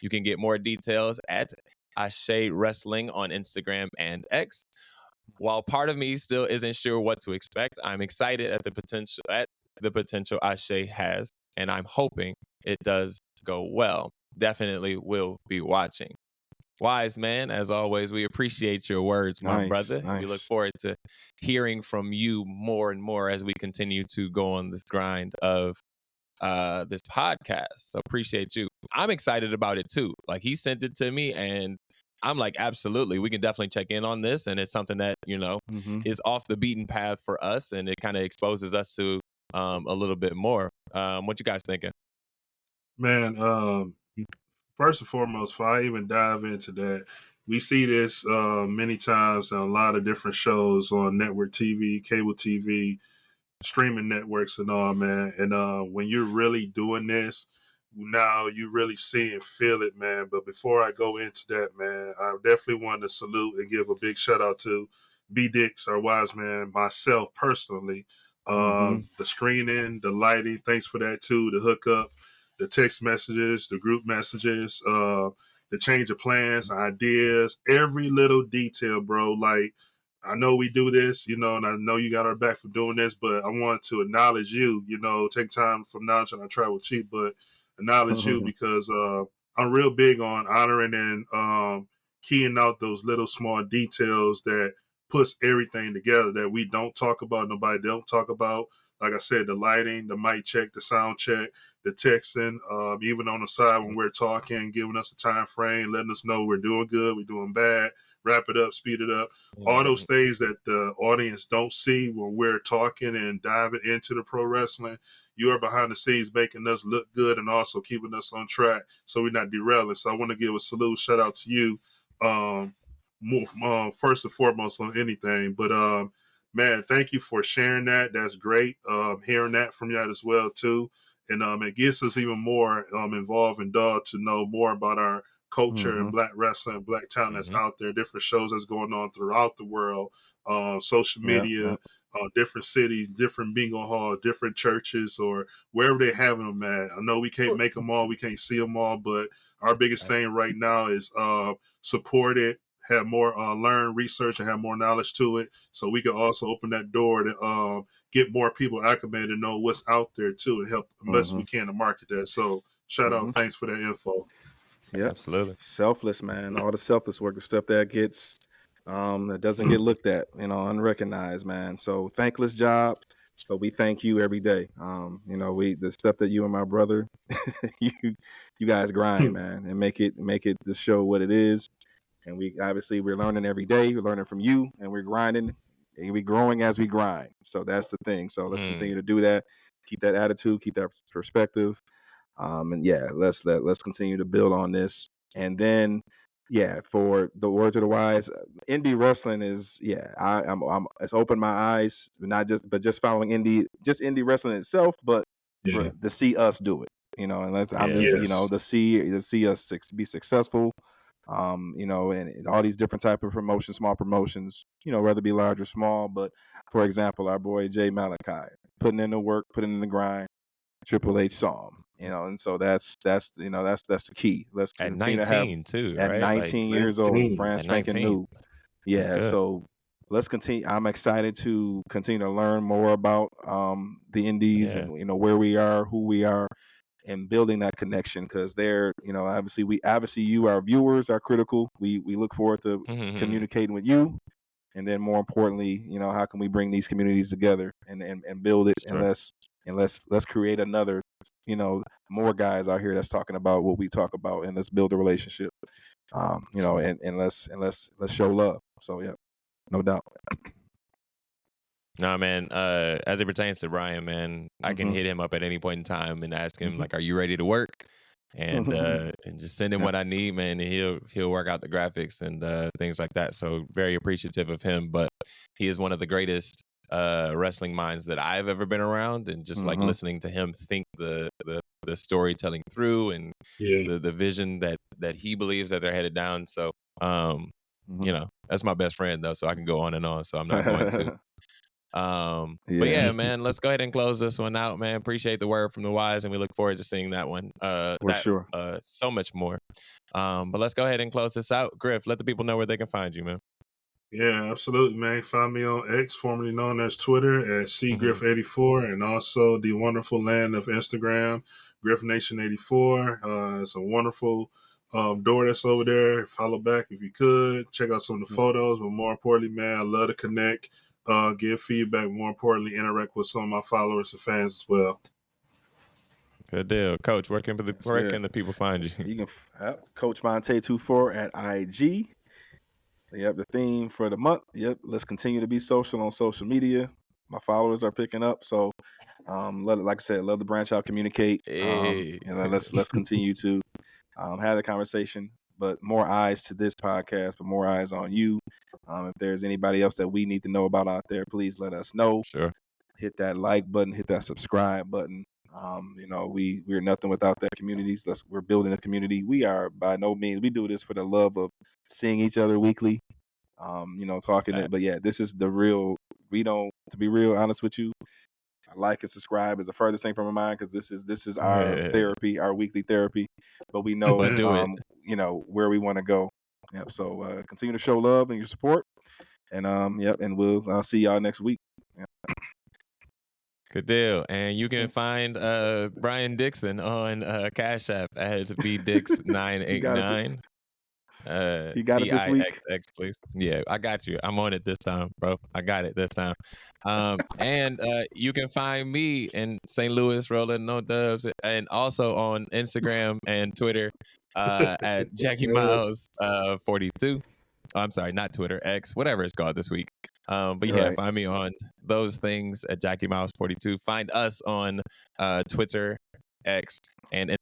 You can get more details at Ashe Wrestling on Instagram and X. While part of me still isn't sure what to expect, I'm excited at the potential Ashe has, and I'm hoping it does go well. Definitely will be watching. Wise man, as always, we appreciate your words, my brother. We look forward to hearing from you more and more as we continue to go on this grind of this podcast. So appreciate you. I'm excited about it too. Like, he sent it to me and I'm like, absolutely, we can definitely check in on this. And it's something that, is off the beaten path for us, and it kind of exposes us to a little bit more. What you guys thinking? Man, first and foremost, before I even dive into that, we see this many times on a lot of different shows on network TV, cable TV, streaming networks and all, man. And when you're really doing this, now you really see and feel it, man. But before I go into that, man, I definitely want to salute and give a big shout out to B Dix, our wise man, myself personally. The screening, the lighting, thanks for that too, the hookup, the text messages, the group messages, the change of plans, ideas, every little detail, bro. Like, I know we do this, and I know you got our back for doing this, but I want to acknowledge you, take time from knowledge and I travel cheap, but acknowledge you because I'm real big on honoring and keying out those little small details that puts everything together that we don't talk about, nobody don't talk about. Like I said, the lighting, the mic check, the sound check, the texting, even on the side when we're talking, giving us a time frame, letting us know we're doing good, we're doing bad, wrap it up, speed it up. All those things that the audience don't see when we're talking and diving into the pro wrestling. You are behind the scenes making us look good and also keeping us on track so we're not derailing. So I want to give a salute, shout out to you, first and foremost on anything. But man, thank you for sharing that. That's great. Hearing that from you as well too. And it gets us even more involved and dog to know more about our culture and black wrestling, black talent that's out there, different shows that's going on throughout the world, social media, different cities, different bingo halls, different churches, or wherever they're having them at. I know we can't make them all, we can't see them all, but our biggest thing right now is support it, have more learn, research, and have more knowledge to it, so we can also open that door to get more people acclimated and know what's out there too, and help as best we can to market that. So shout out, thanks for that info. Yeah, absolutely. Selfless, man. All the selfless work, the stuff that gets that doesn't get looked at, unrecognized, man. So thankless job. But we thank you every day. The stuff that you and my brother, you you guys grind, man, and make it the show what it is. And we're learning every day. We're learning from you, and we're grinding, and we're growing as we grind. So that's the thing. So let's continue to do that. Keep that attitude. Keep that perspective. Let's continue to build on this. And then, for the words of the wise, indie wrestling is it's opened my eyes, but just following indie wrestling itself, but to see us do it, I'm just to see us be successful. And all these different type of promotions, small promotions, whether it be large or small. But for example, our boy Jay Malachi putting in the work, putting in the grind. Triple H saw him, and so that's the key. Let's at continue 19 to too, have at right? 19 years old, brand spanking new. Yeah, so let's continue. I'm excited to continue to learn more about the indies and where we are, who we are, and building that connection, because they're obviously you, our viewers, are critical. We look forward to communicating with you, and then more importantly, how can we bring these communities together and build it, and let's create another, more guys out here that's talking about what we talk about, and let's build a relationship, and let's show love. So yeah, no doubt. No, man, as it pertains to Brian, man, I can hit him up at any point in time and ask him, like, are you ready to work? And just send him what I need, man, and he'll work out the graphics and things like that. So very appreciative of him. But he is one of the greatest wrestling minds that I've ever been around, and just like listening to him think the storytelling through, and the vision that he believes that they're headed down. So that's my best friend though, so I can go on and on, so I'm not going to. But yeah, man, let's go ahead and close this one out, man. Appreciate the word from the wise, and we look forward to seeing that one. Sure. So much more. But let's go ahead and close this out. Griff, let the people know where they can find you, man. Yeah, absolutely, man. Find me on X, formerly known as Twitter, at cgriff84, and also the wonderful land of Instagram, GriffNation84. It's a wonderful door that's over there. Follow back if you could. Check out some of the photos, but more importantly, man, I love to connect, give feedback, more importantly, interact with some of my followers and fans as well. Good deal. Coach, where can the people find you? You can Coach Montay 24 at IG. Yep, the theme for the month. Yep, let's continue to be social on social media. My followers are picking up, so like I said, love to branch out, communicate, and let's continue to have the conversation. But more eyes to this podcast, but more eyes on you. If there's anybody else that we need to know about out there, please let us know. Sure. Hit that like button, hit that subscribe button. We're nothing without that community. We're building a community. We are by no means. We do this for the love of seeing each other weekly. Talking it. But yeah, this is the real. To be real honest with you, like and subscribe is the furthest thing from my mind, because this is our therapy, our weekly therapy. But we know, where we want to go. Yep. So continue to show love and your support, and and I'll see y'all next week. Yep. Good deal. And you can find Brian Dixon on Cash App at bdix989. You got it this week. X, please. Yeah, I got you. I'm on it this time, bro. I got it this time. And you can find me in St. Louis, rolling no dubs, and also on Instagram and Twitter at Jackie Miles 42. Oh, I'm sorry, not Twitter, X, whatever it's called this week. But yeah, find me on those things at Jackie Miles 42. Find us on Twitter, X, and